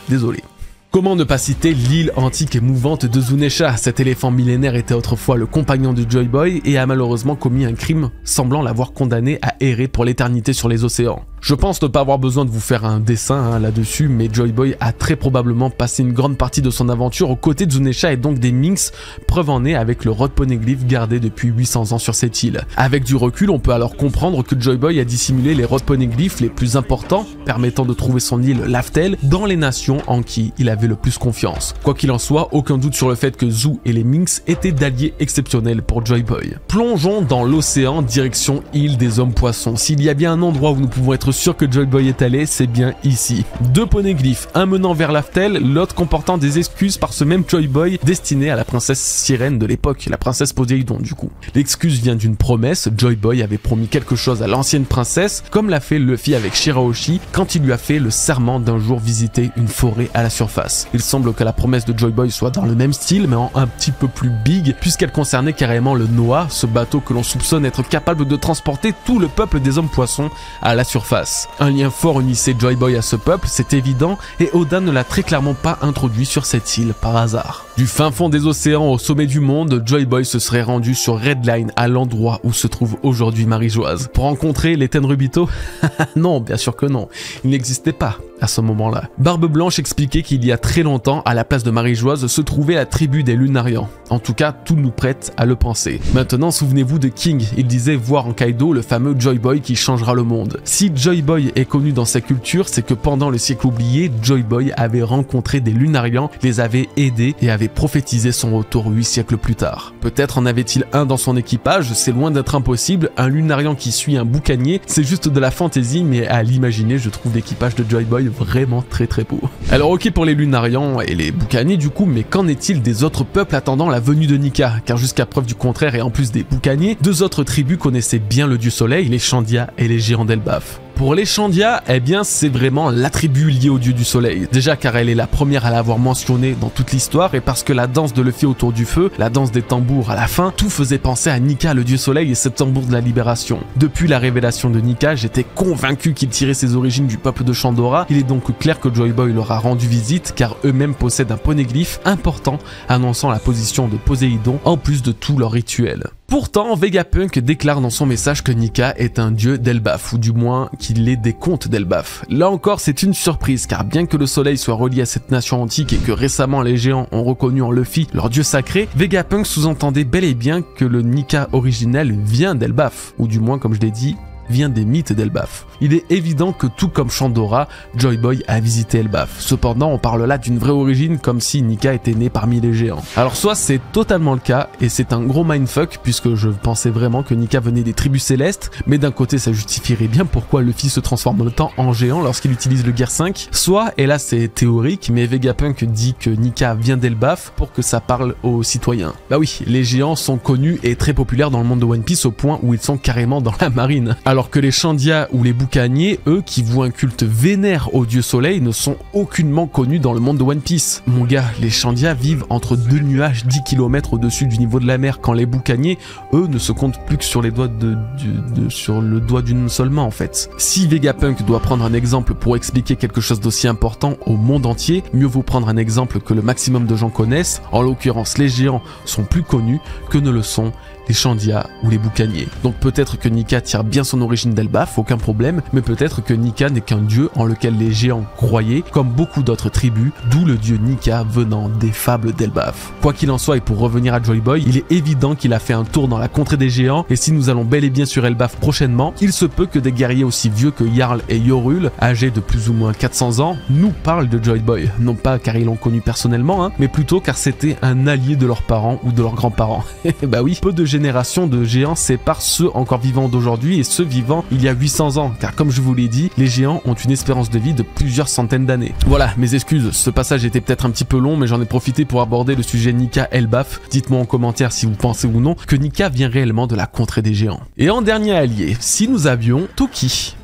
désolé. Comment ne pas citer l'île antique et mouvante de Zunesha? Cet éléphant millénaire était autrefois le compagnon de Joy Boy et a malheureusement commis un crime semblant l'avoir condamné à errer pour l'éternité sur les océans. Je pense ne pas avoir besoin de vous faire un dessin là-dessus, mais Joy Boy a très probablement passé une grande partie de son aventure aux côtés de Zunesha et donc des Minks, preuve en est avec le Rod Poneglyph gardé depuis 800 ans sur cette île. Avec du recul, on peut alors comprendre que Joy Boy a dissimulé les Rod Poneglyphs les plus importants, permettant de trouver son île Laftel dans les nations en qui il avait le plus confiance. Quoi qu'il en soit, aucun doute sur le fait que Zou et les Minks étaient d'alliés exceptionnels pour Joy Boy. Plongeons dans l'océan direction île des hommes poissons. S'il y a bien un endroit où nous pouvons être sûr que Joy Boy est allé, c'est bien ici. 2 poneglyphes, un menant vers Laftel, l'autre comportant des excuses par ce même Joy Boy destiné à la princesse sirène de l'époque, la princesse Poséidon du coup. L'excuse vient d'une promesse, Joy Boy avait promis quelque chose à l'ancienne princesse, comme l'a fait Luffy avec Shirahoshi quand il lui a fait le serment d'un jour visiter une forêt à la surface. Il semble que la promesse de Joy Boy soit dans le même style, mais en un petit peu plus big, puisqu'elle concernait carrément le Noah, ce bateau que l'on soupçonne être capable de transporter tout le peuple des hommes poissons à la surface. Un lien fort unissait Joy Boy à ce peuple, c'est évident, et Oda ne l'a très clairement pas introduit sur cette île par hasard. Du fin fond des océans au sommet du monde, Joy Boy se serait rendu sur Red Line, à l'endroit où se trouve aujourd'hui Marie-Joise. Pour rencontrer les Tenryubito? Non, bien sûr que non, il n'existait pas à ce moment-là. Barbe Blanche expliquait qu'il y a très longtemps, à la place de Marie-Joise, se trouvait la tribu des Lunarians. En tout cas, tout nous prête à le penser. Maintenant, souvenez-vous de King, il disait voir en Kaido le fameux Joy Boy qui changera le monde. Si Joy Boy est connu dans sa culture, c'est que pendant le siècle oublié, Joy Boy avait rencontré des Lunarians, les avait aidés et avait prophétisé son retour 8 siècles plus tard. Peut-être en avait-il un dans son équipage, c'est loin d'être impossible, un Lunarian qui suit un boucanier, c'est juste de la fantaisie, mais à l'imaginer, je trouve l'équipage de Joy Boy vraiment très beau. Alors ok pour les Lunarians et les boucaniers du coup, mais qu'en est-il des autres peuples attendant la venue de Nika? Car jusqu'à preuve du contraire et en plus des boucaniers, 2 autres tribus connaissaient bien le dieu soleil, les Chandia et les Géants d'Elbaf. Pour les Chandia, eh bien c'est vraiment la tribu liée au dieu du soleil. Déjà car elle est la première à l'avoir mentionné dans toute l'histoire et parce que la danse de Luffy autour du feu, la danse des tambours à la fin, tout faisait penser à Nika le dieu soleil et ses tambours de la libération. Depuis la révélation de Nika, j'étais convaincu qu'il tirait ses origines du peuple de Chandora. Il est donc clair que Joy Boy leur a rendu visite car eux-mêmes possèdent un poneglyphe important annonçant la position de Poséidon en plus de tous leurs rituels. Pourtant, Vegapunk déclare dans son message que Nika est un dieu d'Elbaf, ou du moins qu'il est des contes d'Elbaf. Là encore, c'est une surprise, car bien que le soleil soit relié à cette nation antique et que récemment les géants ont reconnu en Luffy leur dieu sacré, Vegapunk sous-entendait bel et bien que le Nika originel vient d'Elbaf, ou du moins, comme je l'ai dit, vient des mythes d'Elbaf. Il est évident que tout comme Shandora, Joy Boy a visité Elbaf. Cependant, on parle là d'une vraie origine comme si Nika était né parmi les géants. Alors soit c'est totalement le cas, et c'est un gros mindfuck puisque je pensais vraiment que Nika venait des tribus célestes, mais d'un côté ça justifierait bien pourquoi Luffy se transforme autant en géant lorsqu'il utilise le Gear 5, soit, et là c'est théorique, mais Vegapunk dit que Nika vient d'Elbaf pour que ça parle aux citoyens. Bah oui, les géants sont connus et très populaires dans le monde de One Piece au point où ils sont carrément dans la marine. Alors que les Shandia ou les boucaniers, eux, qui vouent un culte vénère au dieu soleil, ne sont aucunement connus dans le monde de One Piece. Mon gars, les Shandia vivent entre deux nuages 10 km au-dessus du niveau de la mer, quand les boucaniers, eux, ne se comptent plus que sur les doigts sur le doigt d'une seule main en fait. Si Vegapunk doit prendre un exemple pour expliquer quelque chose d'aussi important au monde entier, mieux vaut prendre un exemple que le maximum de gens connaissent. En l'occurrence, les géants sont plus connus que ne le sont les Shandia ou les boucaniers. Donc peut-être que Nika tire bien son origine d'Elbaf, aucun problème, mais peut-être que Nika n'est qu'un dieu en lequel les géants croyaient, comme beaucoup d'autres tribus, d'où le dieu Nika venant des fables d'Elbaf. Quoi qu'il en soit, et pour revenir à Joy Boy, il est évident qu'il a fait un tour dans la contrée des géants, et si nous allons bel et bien sur Elbaf prochainement, il se peut que des guerriers aussi vieux que Jarl et Yorul, âgés de plus ou moins 400 ans, nous parlent de Joy Boy. Non pas car ils l'ont connu personnellement, mais plutôt car c'était un allié de leurs parents ou de leurs grands-parents. Bah oui, peu de génération de géants sépare ceux encore vivants d'aujourd'hui et ceux vivants il y a 800 ans, car comme je vous l'ai dit, les géants ont une espérance de vie de plusieurs centaines d'années. Voilà, mes excuses, ce passage était peut-être un petit peu long, mais j'en ai profité pour aborder le sujet Nika Elbaf. Dites-moi en commentaire si vous pensez ou non que Nika vient réellement de la contrée des géants. Et en dernier allié, si nous avions Toki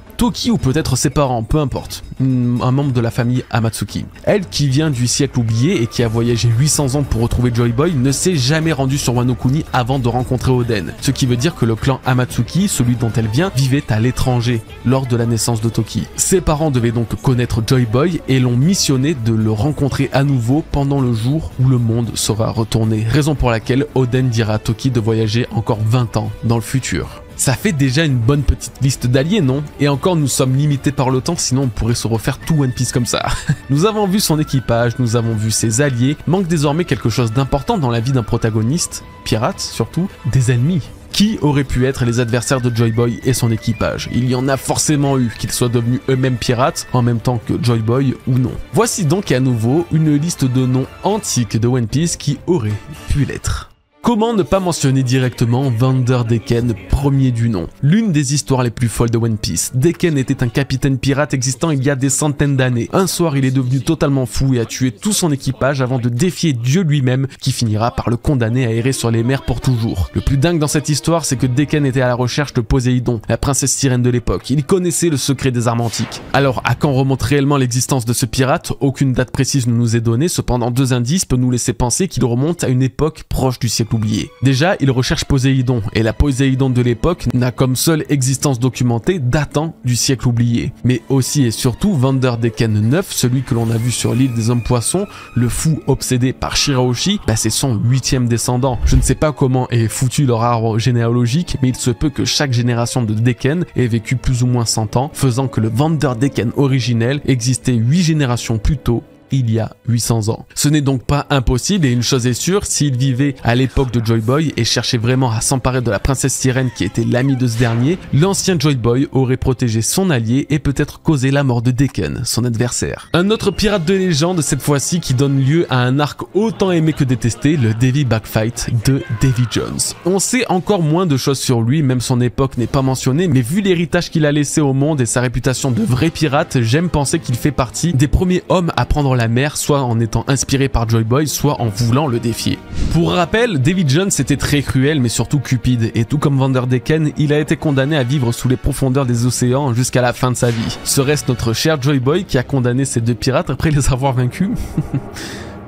ou peut-être ses parents, peu importe, un membre de la famille Amatsuki. Elle, qui vient du siècle oublié et qui a voyagé 800 ans pour retrouver Joy Boy, ne s'est jamais rendue sur Wano Kuni avant de rencontrer Oden. Ce qui veut dire que le clan Amatsuki, celui dont elle vient, vivait à l'étranger lors de la naissance de Toki. Ses parents devaient donc connaître Joy Boy et l'ont missionné de le rencontrer à nouveau pendant le jour où le monde sera retourné. Raison pour laquelle Oden dira à Toki de voyager encore 20 ans dans le futur. Ça fait déjà une bonne petite liste d'alliés, non? Et encore, nous sommes limités par le temps, sinon on pourrait se refaire tout One Piece comme ça. Nous avons vu son équipage, nous avons vu ses alliés. Manque désormais quelque chose d'important dans la vie d'un protagoniste, pirate surtout, des ennemis. Qui auraient pu être les adversaires de Joy Boy et son équipage? Il y en a forcément eu, qu'ils soient devenus eux-mêmes pirates, en même temps que Joy Boy ou non. Voici donc à nouveau une liste de noms antiques de One Piece qui auraient pu l'être. Comment ne pas mentionner directement Vanderdecken, premier du nom? L'une des histoires les plus folles de One Piece. Decken était un capitaine pirate existant il y a des centaines d'années. Un soir, il est devenu totalement fou et a tué tout son équipage avant de défier Dieu lui-même, qui finira par le condamner à errer sur les mers pour toujours. Le plus dingue dans cette histoire, c'est que Decken était à la recherche de Poséidon, la princesse sirène de l'époque. Il connaissait le secret des armes antiques. Alors, à quand remonte réellement l'existence de ce pirate? Aucune date précise ne nous est donnée, cependant deux indices peuvent nous laisser penser qu'il remonte à une époque proche du siècle oublié. Déjà, il recherche Poséidon, et la Poséidon de l'époque n'a comme seule existence documentée datant du siècle oublié. Mais aussi et surtout Vanderdecken IX, celui que l'on a vu sur l'île des hommes poissons, le fou obsédé par Shirahoshi, c'est son 8e descendant. Je ne sais pas comment est foutu leur arbre généalogique, mais il se peut que chaque génération de Decken ait vécu plus ou moins 100 ans, faisant que le Vanderdecken originel existait 8 générations plus tôt, il y a 800 ans. Ce n'est donc pas impossible et une chose est sûre, s'il vivait à l'époque de Joy Boy et cherchait vraiment à s'emparer de la princesse sirène qui était l'amie de ce dernier, l'ancien Joy Boy aurait protégé son allié et peut-être causé la mort de Decken, son adversaire. Un autre pirate de légende cette fois-ci qui donne lieu à un arc autant aimé que détesté, le Davy Backfight de Davy Jones. On sait encore moins de choses sur lui, même son époque n'est pas mentionnée, mais vu l'héritage qu'il a laissé au monde et sa réputation de vrai pirate, j'aime penser qu'il fait partie des premiers hommes à prendre la mer, soit en étant inspiré par Joy Boy, soit en voulant le défier. Pour rappel, Davy Jones était très cruel mais surtout cupide, et tout comme Vanderdecken, il a été condamné à vivre sous les profondeurs des océans jusqu'à la fin de sa vie. Serait-ce notre cher Joy Boy qui a condamné ces deux pirates après les avoir vaincus?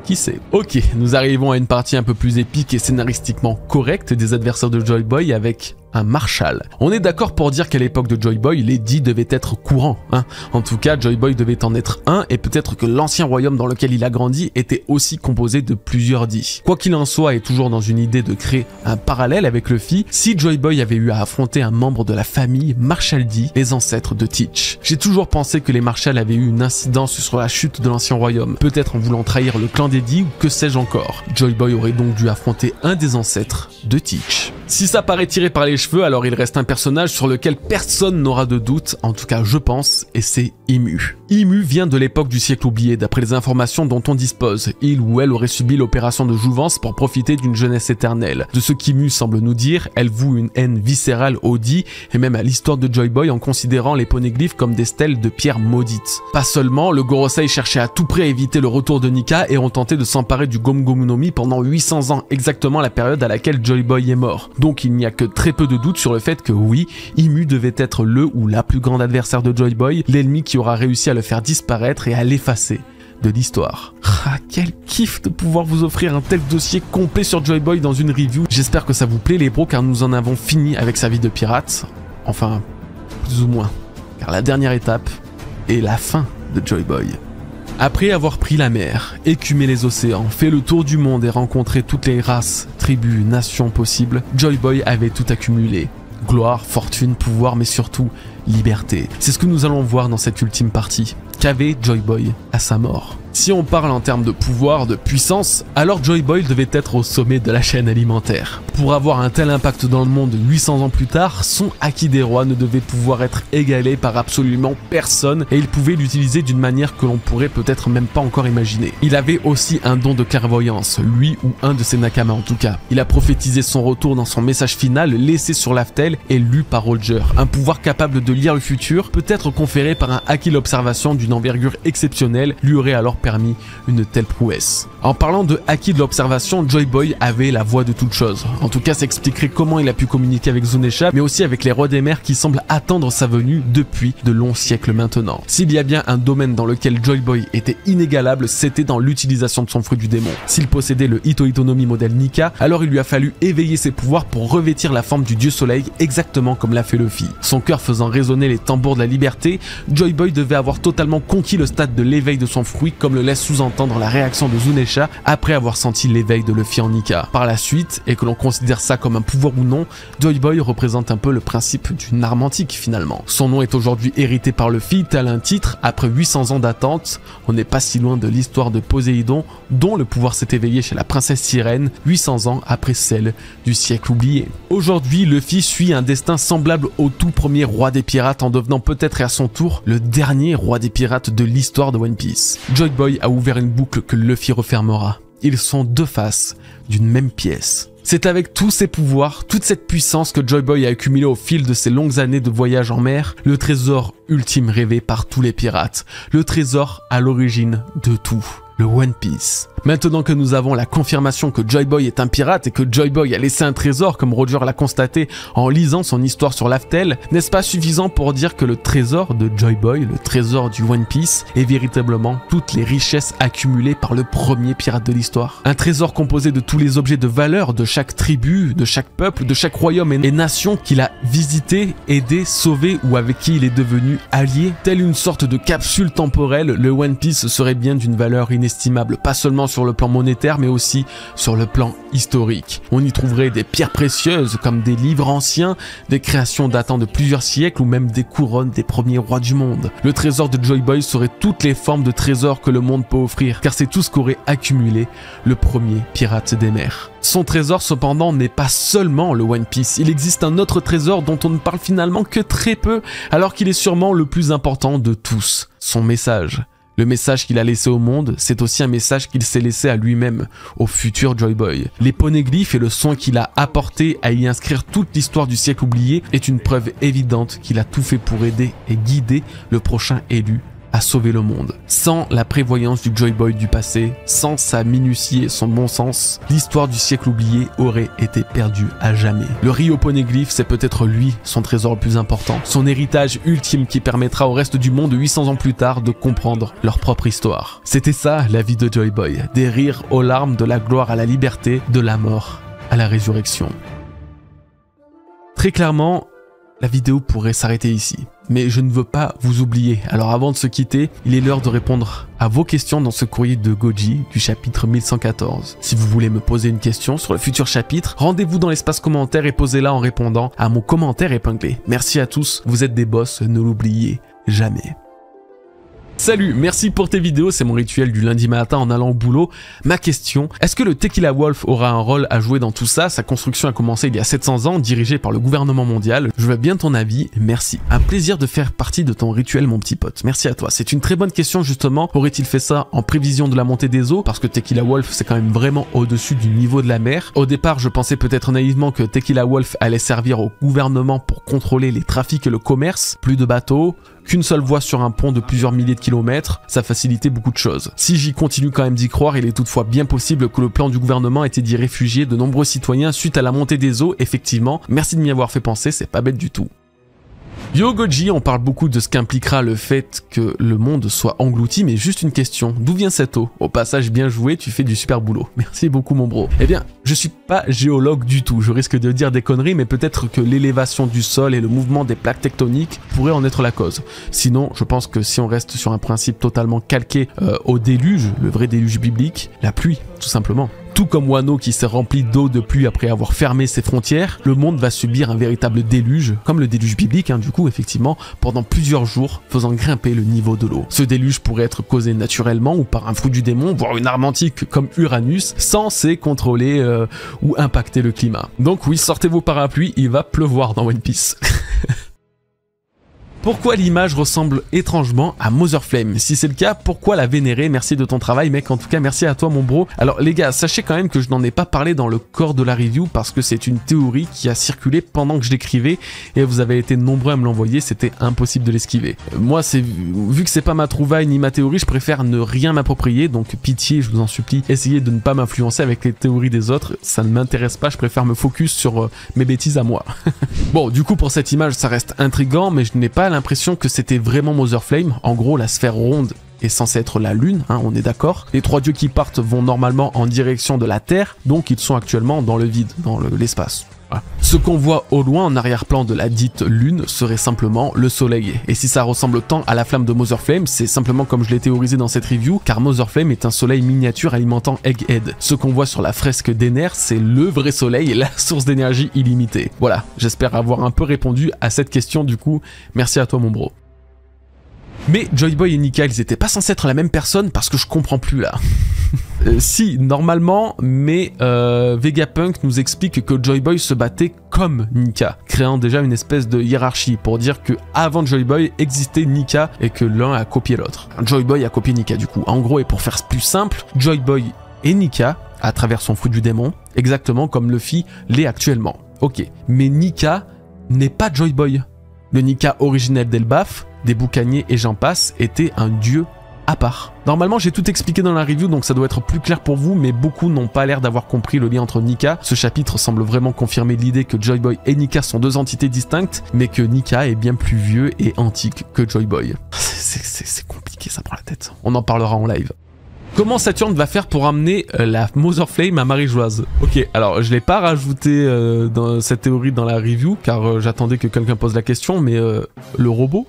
Qui sait? Ok, nous arrivons à une partie un peu plus épique et scénaristiquement correcte des adversaires de Joy Boy avec un Marshall. On est d'accord pour dire qu'à l'époque de Joy Boy, les dits devaient être courants. En tout cas, Joy Boy devait en être un, et peut-être que l'ancien royaume dans lequel il a grandi était aussi composé de plusieurs dits. Quoi qu'il en soit, et toujours dans une idée de créer un parallèle avec Luffy, si Joy Boy avait eu à affronter un membre de la famille Marshall D, les ancêtres de Teach. J'ai toujours pensé que les Marshall avaient eu une incidence sur la chute de l'ancien royaume, peut-être en voulant trahir le clan des dits ou que sais-je encore. Joy Boy aurait donc dû affronter un des ancêtres de Teach. Si ça paraît tiré par les cheveux, alors il reste un personnage sur lequel personne n'aura de doute, en tout cas je pense, et c'est Imu. Imu vient de l'époque du siècle oublié, d'après les informations dont on dispose. Il ou elle aurait subi l'opération de jouvence pour profiter d'une jeunesse éternelle. De ce qu'Imu semble nous dire, elle voue une haine viscérale aux dits et même à l'histoire de Joy Boy en considérant les poneglyphes comme des stèles de pierre maudites. Pas seulement, le Gorosei cherchait à tout prix à éviter le retour de Nika et ont tenté de s'emparer du Gomu Gomu no Mi pendant 800 ans, exactement la période à laquelle Joy Boy est mort. Donc il n'y a que très peu de doute sur le fait que oui, Imu devait être le ou la plus grande adversaire de Joy Boy, l'ennemi qui aura réussi à le faire disparaître et à l'effacer de l'histoire. Ah, quel kiff de pouvoir vous offrir un tel dossier complet sur Joy Boy dans une review. J'espère que ça vous plaît les bros, car nous en avons fini avec sa vie de pirate. Enfin, plus ou moins. Car la dernière étape est la fin de Joy Boy. Après avoir pris la mer, écumé les océans, fait le tour du monde et rencontré toutes les races, tribus, nations possibles, Joy Boy avait tout accumulé. Gloire, fortune, pouvoir, mais surtout liberté. C'est ce que nous allons voir dans cette ultime partie. Qu'avait Joy Boy à sa mort? Si on parle en termes de pouvoir, de puissance, alors Joy Boy devait être au sommet de la chaîne alimentaire. Pour avoir un tel impact dans le monde 800 ans plus tard, son Haki des rois ne devait pouvoir être égalé par absolument personne et il pouvait l'utiliser d'une manière que l'on pourrait peut-être même pas encore imaginer. Il avait aussi un don de clairvoyance, lui ou un de ses Nakama en tout cas. Il a prophétisé son retour dans son message final laissé sur l'Aftel et lu par Roger. Un pouvoir capable de lire le futur, peut-être conféré par un Haki l'observation d'une envergure exceptionnelle, lui aurait alors permis une telle prouesse. En parlant de Haki de l'observation, Joy Boy avait la voix de toute chose. En tout cas, ça expliquerait comment il a pu communiquer avec Zunesha, mais aussi avec les rois des mers qui semblent attendre sa venue depuis de longs siècles maintenant. S'il y a bien un domaine dans lequel Joy Boy était inégalable, c'était dans l'utilisation de son fruit du démon. S'il possédait le Ito Ito no Mi modèle Nika, alors il lui a fallu éveiller ses pouvoirs pour revêtir la forme du dieu soleil, exactement comme l'a fait Luffy. Son cœur faisant résonner les tambours de la liberté, Joy Boy devait avoir totalement conquis le stade de l'éveil de son fruit, comme le laisse sous-entendre la réaction de Zunesha après avoir senti l'éveil de Luffy en Nika. Par la suite, et que l'on considère ça comme un pouvoir ou non, Joy Boy représente un peu le principe d'une arme antique finalement. Son nom est aujourd'hui hérité par Luffy, tel un titre, après 800 ans d'attente. On n'est pas si loin de l'histoire de Poséidon, dont le pouvoir s'est éveillé chez la princesse Sirène, 800 ans après celle du siècle oublié. Aujourd'hui, Luffy suit un destin semblable au tout premier roi des pirates en devenant peut-être à son tour le dernier roi des pirates de l'histoire de One Piece. Joy Boy a ouvert une boucle que Luffy refermera. Ils sont deux faces d'une même pièce. C'est avec tous ses pouvoirs, toute cette puissance que Joy Boy a accumulé au fil de ses longues années de voyage en mer, le trésor ultime rêvé par tous les pirates, le trésor à l'origine de tout, le One Piece. Maintenant que nous avons la confirmation que Joy Boy est un pirate et que Joy Boy a laissé un trésor comme Roger l'a constaté en lisant son histoire sur l'Aftel, n'est-ce pas suffisant pour dire que le trésor de Joy Boy, le trésor du One Piece, est véritablement toutes les richesses accumulées par le premier pirate de l'histoire? Un trésor composé de tous les objets de valeur de chaque tribu, de chaque peuple, de chaque royaume et nation qu'il a visité, aidé, sauvé ou avec qui il est devenu allié. Telle une sorte de capsule temporelle, le One Piece serait bien d'une valeur inestimable, pas seulement sur le plan monétaire mais aussi sur le plan historique. On y trouverait des pierres précieuses comme des livres anciens, des créations datant de plusieurs siècles ou même des couronnes des premiers rois du monde. Le trésor de Joy Boy serait toutes les formes de trésors que le monde peut offrir, car c'est tout ce qu'aurait accumulé le premier pirate des mers. Son trésor cependant n'est pas seulement le One Piece, il existe un autre trésor dont on ne parle finalement que très peu, alors qu'il est sûrement le plus important de tous, son message. Le message qu'il a laissé au monde, c'est aussi un message qu'il s'est laissé à lui-même, au futur Joy Boy. Les poneglyphes et le soin qu'il a apporté à y inscrire toute l'histoire du siècle oublié est une preuve évidente qu'il a tout fait pour aider et guider le prochain élu à sauver le monde. Sans la prévoyance du Joy Boy du passé, sans sa minutie et son bon sens, l'histoire du siècle oublié aurait été perdue à jamais. Le Rio Poneglyph, c'est peut-être lui, son trésor le plus important, son héritage ultime qui permettra au reste du monde 800 ans plus tard de comprendre leur propre histoire. C'était ça la vie de Joy Boy, des rires aux larmes, de la gloire à la liberté, de la mort à la résurrection. Très clairement, la vidéo pourrait s'arrêter ici, mais je ne veux pas vous oublier. Alors avant de se quitter, il est l'heure de répondre à vos questions dans ce courrier de Goji du chapitre 1114. Si vous voulez me poser une question sur le futur chapitre, rendez-vous dans l'espace commentaire et posez-la en répondant à mon commentaire épinglé. Merci à tous, vous êtes des boss, ne l'oubliez jamais. Salut, merci pour tes vidéos, c'est mon rituel du lundi matin en allant au boulot. Ma question, est-ce que le Tequila Wolf aura un rôle à jouer dans tout ça? Sa construction a commencé il y a 700 ans, dirigée par le gouvernement mondial. Je veux bien ton avis, merci. Un plaisir de faire partie de ton rituel mon petit pote, merci à toi. C'est une très bonne question justement, aurait-il fait ça en prévision de la montée des eaux? Parce que Tequila Wolf c'est quand même vraiment au-dessus du niveau de la mer. Au départ je pensais peut-être naïvement que Tequila Wolf allait servir au gouvernement pour contrôler les trafics et le commerce, plus de bateaux, qu'une seule voie sur un pont de plusieurs milliers de kilomètres, ça facilitait beaucoup de choses. Si j'y continue quand même d'y croire, il est toutefois bien possible que le plan du gouvernement était d'y réfugier de nombreux citoyens suite à la montée des eaux, effectivement. Merci de m'y avoir fait penser, c'est pas bête du tout. Yo Goji, on parle beaucoup de ce qu'impliquera le fait que le monde soit englouti, mais juste une question, d'où vient cette eau? Au passage, bien joué, tu fais du super boulot. Merci beaucoup mon bro. Eh bien, je suis pas géologue du tout, je risque de dire des conneries, mais peut-être que l'élévation du sol et le mouvement des plaques tectoniques pourraient en être la cause. Sinon, je pense que si on reste sur un principe totalement calqué au déluge, le vrai déluge biblique, la pluie, tout simplement. Tout comme Wano qui s'est rempli d'eau de pluie après avoir fermé ses frontières, le monde va subir un véritable déluge, comme le déluge biblique du coup effectivement, pendant plusieurs jours, faisant grimper le niveau de l'eau. Ce déluge pourrait être causé naturellement ou par un fou du démon, voire une arme antique comme Uranus, censé contrôler ou impacter le climat. Donc oui, sortez vos parapluies, il va pleuvoir dans One Piece. Pourquoi l'image ressemble étrangement à Mother Flame? Si c'est le cas, pourquoi la vénérer? Merci de ton travail mec, en tout cas merci à toi mon bro. Alors les gars, sachez quand même que je n'en ai pas parlé dans le corps de la review parce que c'est une théorie qui a circulé pendant que je l'écrivais et vous avez été nombreux à me l'envoyer, c'était impossible de l'esquiver. Moi, vu que c'est pas ma trouvaille ni ma théorie, je préfère ne rien m'approprier, donc pitié, je vous en supplie, essayez de ne pas m'influencer avec les théories des autres, ça ne m'intéresse pas, je préfère me focus sur mes bêtises à moi. Bon, du coup pour cette image, ça reste intriguant, mais je n'ai pas l'impression que c'était vraiment Mother Flame. En gros, la sphère ronde est censée être la lune, on est d'accord. Les trois dieux qui partent vont normalement en direction de la Terre, donc ils sont actuellement dans le vide, dans l'espace. Voilà. Ce qu'on voit au loin en arrière-plan de la dite lune serait simplement le soleil. Et si ça ressemble tant à la flamme de Mother Flame, c'est simplement comme je l'ai théorisé dans cette review, car Mother Flame est un soleil miniature alimentant Egghead. Ce qu'on voit sur la fresque d'Ener, c'est le vrai soleil et la source d'énergie illimitée. Voilà, j'espère avoir un peu répondu à cette question du coup. Merci à toi mon bro. Mais Joy Boy et Nika, ils étaient pas censés être la même personne parce que je comprends plus là. Si, normalement, mais Vegapunk nous explique que Joy Boy se battait comme Nika, créant déjà une espèce de hiérarchie pour dire que avant Joy Boy existait Nika et que l'un a copié l'autre. Joy Boy a copié Nika du coup. En gros, et pour faire plus simple, Joy Boy et Nika, à travers son fou du démon, exactement comme Luffy l'est actuellement. Ok, mais Nika n'est pas Joy Boy. Le Nika originel d'Elbaf, des boucaniers et j'en passe, était un dieu à part. Normalement j'ai tout expliqué dans la review donc ça doit être plus clair pour vous, mais beaucoup n'ont pas l'air d'avoir compris le lien entre Nika. Ce chapitre semble vraiment confirmer l'idée que Joy Boy et Nika sont deux entités distinctes, mais que Nika est bien plus vieux et antique que Joy Boy. C'est compliqué, ça prend la tête. On en parlera en live. Comment Saturne va faire pour amener la Mother Flame à Marie-Joise? Ok, alors je l'ai pas rajouté dans cette théorie dans la review, car j'attendais que quelqu'un pose la question, mais le robot?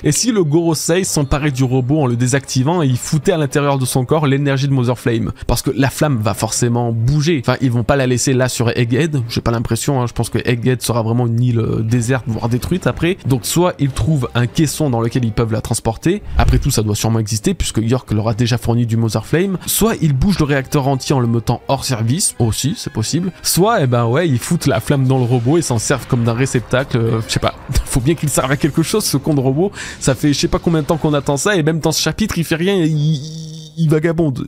Et si le Gorosei s'emparait du robot en le désactivant et il foutait à l'intérieur de son corps l'énergie de Mother Flame? Parce que la flamme va forcément bouger. Enfin, ils vont pas la laisser là sur Egghead. J'ai pas l'impression, je pense que Egghead sera vraiment une île déserte, voire détruite après. Donc soit ils trouvent un caisson dans lequel ils peuvent la transporter. Après tout, ça doit sûrement exister puisque York leur a déjà fourni du Mother Flame. Soit ils bougent le réacteur entier en le mettant hors service. Aussi, c'est possible. Soit, eh ben ouais, ils foutent la flamme dans le robot et s'en servent comme d'un réceptacle. Je sais pas. Faut bien qu'il serve à quelque chose, ce con de robot. Ça fait je sais pas combien de temps qu'on attend ça et même dans ce chapitre il fait rien, il vagabonde.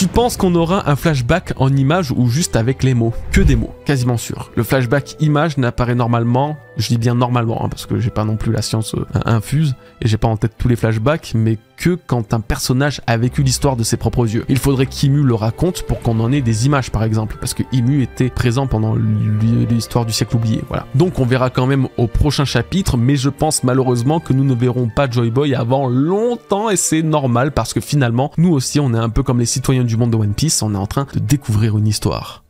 Tu penses qu'on aura un flashback en images ou juste avec les mots? Que des mots, quasiment sûr. Le flashback image n'apparaît normalement, je dis bien normalement, parce que j'ai pas non plus la science infuse, et j'ai pas en tête tous les flashbacks, mais que quand un personnage a vécu l'histoire de ses propres yeux. Il faudrait qu'Imu le raconte pour qu'on en ait des images par exemple, parce que Imu était présent pendant l'histoire du siècle oublié, voilà. Donc on verra quand même au prochain chapitre, mais je pense malheureusement que nous ne verrons pas Joy Boy avant longtemps, et c'est normal parce que finalement, nous aussi on est un peu comme les citoyens du monde de One Piece, on est en train de découvrir une histoire.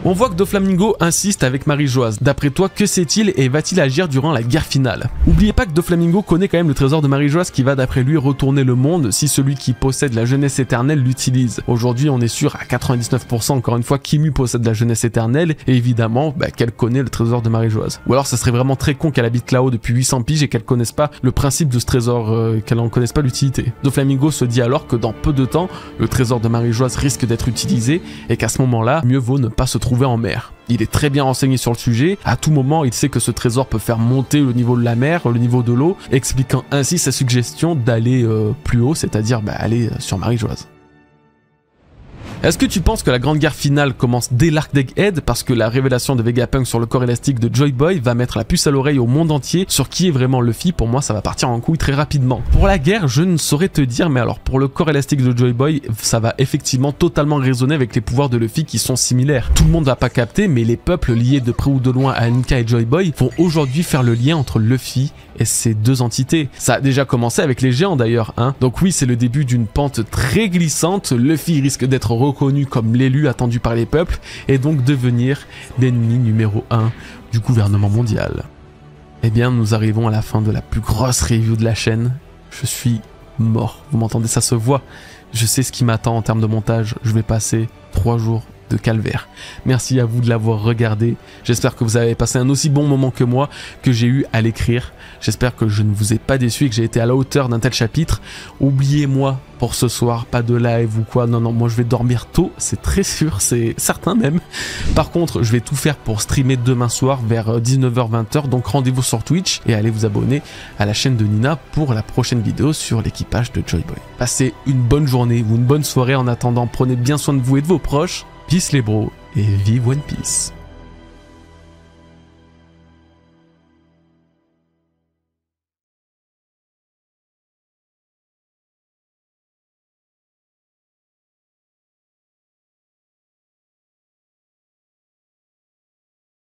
On voit que Doflamingo insiste avec Marie-Joise. D'après toi, que sait-il et va-t-il agir durant la guerre finale? Oubliez pas que Doflamingo connaît quand même le trésor de Marie-Joise qui va d'après lui retourner le monde si celui qui possède la jeunesse éternelle l'utilise. Aujourd'hui, on est sûr à 99% encore une fois qu'Imu possède la jeunesse éternelle et évidemment qu'elle connaît le trésor de Marie-Joise. Ou alors ça serait vraiment très con qu'elle habite là-haut depuis 800 piges et qu'elle connaisse pas le principe de ce trésor, qu'elle en connaisse pas l'utilité. Doflamingo se dit alors que dans peu de temps, le trésor de Marie-Joise risque d'être utilisé et qu'à ce moment-là, mieux vaut ne pas se trouver en mer. Il est très bien renseigné sur le sujet, à tout moment il sait que ce trésor peut faire monter le niveau de la mer, le niveau de l'eau, expliquant ainsi sa suggestion d'aller plus haut, c'est-à-dire aller sur Marie-Joise. Est-ce que tu penses que la grande guerre finale commence dès l'arc d'Egghead parce que la révélation de Vegapunk sur le corps élastique de Joy Boy va mettre la puce à l'oreille au monde entier sur qui est vraiment Luffy? Pour moi ça va partir en couille très rapidement. Pour la guerre je ne saurais te dire, mais alors pour le corps élastique de Joy Boy ça va effectivement totalement résonner avec les pouvoirs de Luffy qui sont similaires. Tout le monde va pas capter, mais les peuples liés de près ou de loin à Nika et Joy Boy vont aujourd'hui faire le lien entre Luffy et ces deux entités. Ça a déjà commencé avec les géants d'ailleurs, hein. Donc oui, c'est le début d'une pente très glissante. Luffy risque d'être reconnu comme l'élu attendu par les peuples et donc devenir l'ennemi numéro 1 du gouvernement mondial. Eh bien, nous arrivons à la fin de la plus grosse review de la chaîne. Je suis mort. Vous m'entendez, ça se voit. Je sais ce qui m'attend en termes de montage. Je vais passer 3 jours de calvaire. Merci à vous de l'avoir regardé. J'espère que vous avez passé un aussi bon moment que moi, que j'ai eu à l'écrire. J'espère que je ne vous ai pas déçu et que j'ai été à la hauteur d'un tel chapitre. Oubliez-moi pour ce soir, pas de live ou quoi. Non, non, moi je vais dormir tôt, c'est très sûr, c'est certain même. Par contre, je vais tout faire pour streamer demain soir vers 19h-20h. Donc rendez-vous sur Twitch et allez vous abonner à la chaîne de Nina pour la prochaine vidéo sur l'équipage de Joy Boy. Passez une bonne journée ou une bonne soirée en attendant. Prenez bien soin de vous et de vos proches. Peace les bros et vive One Piece.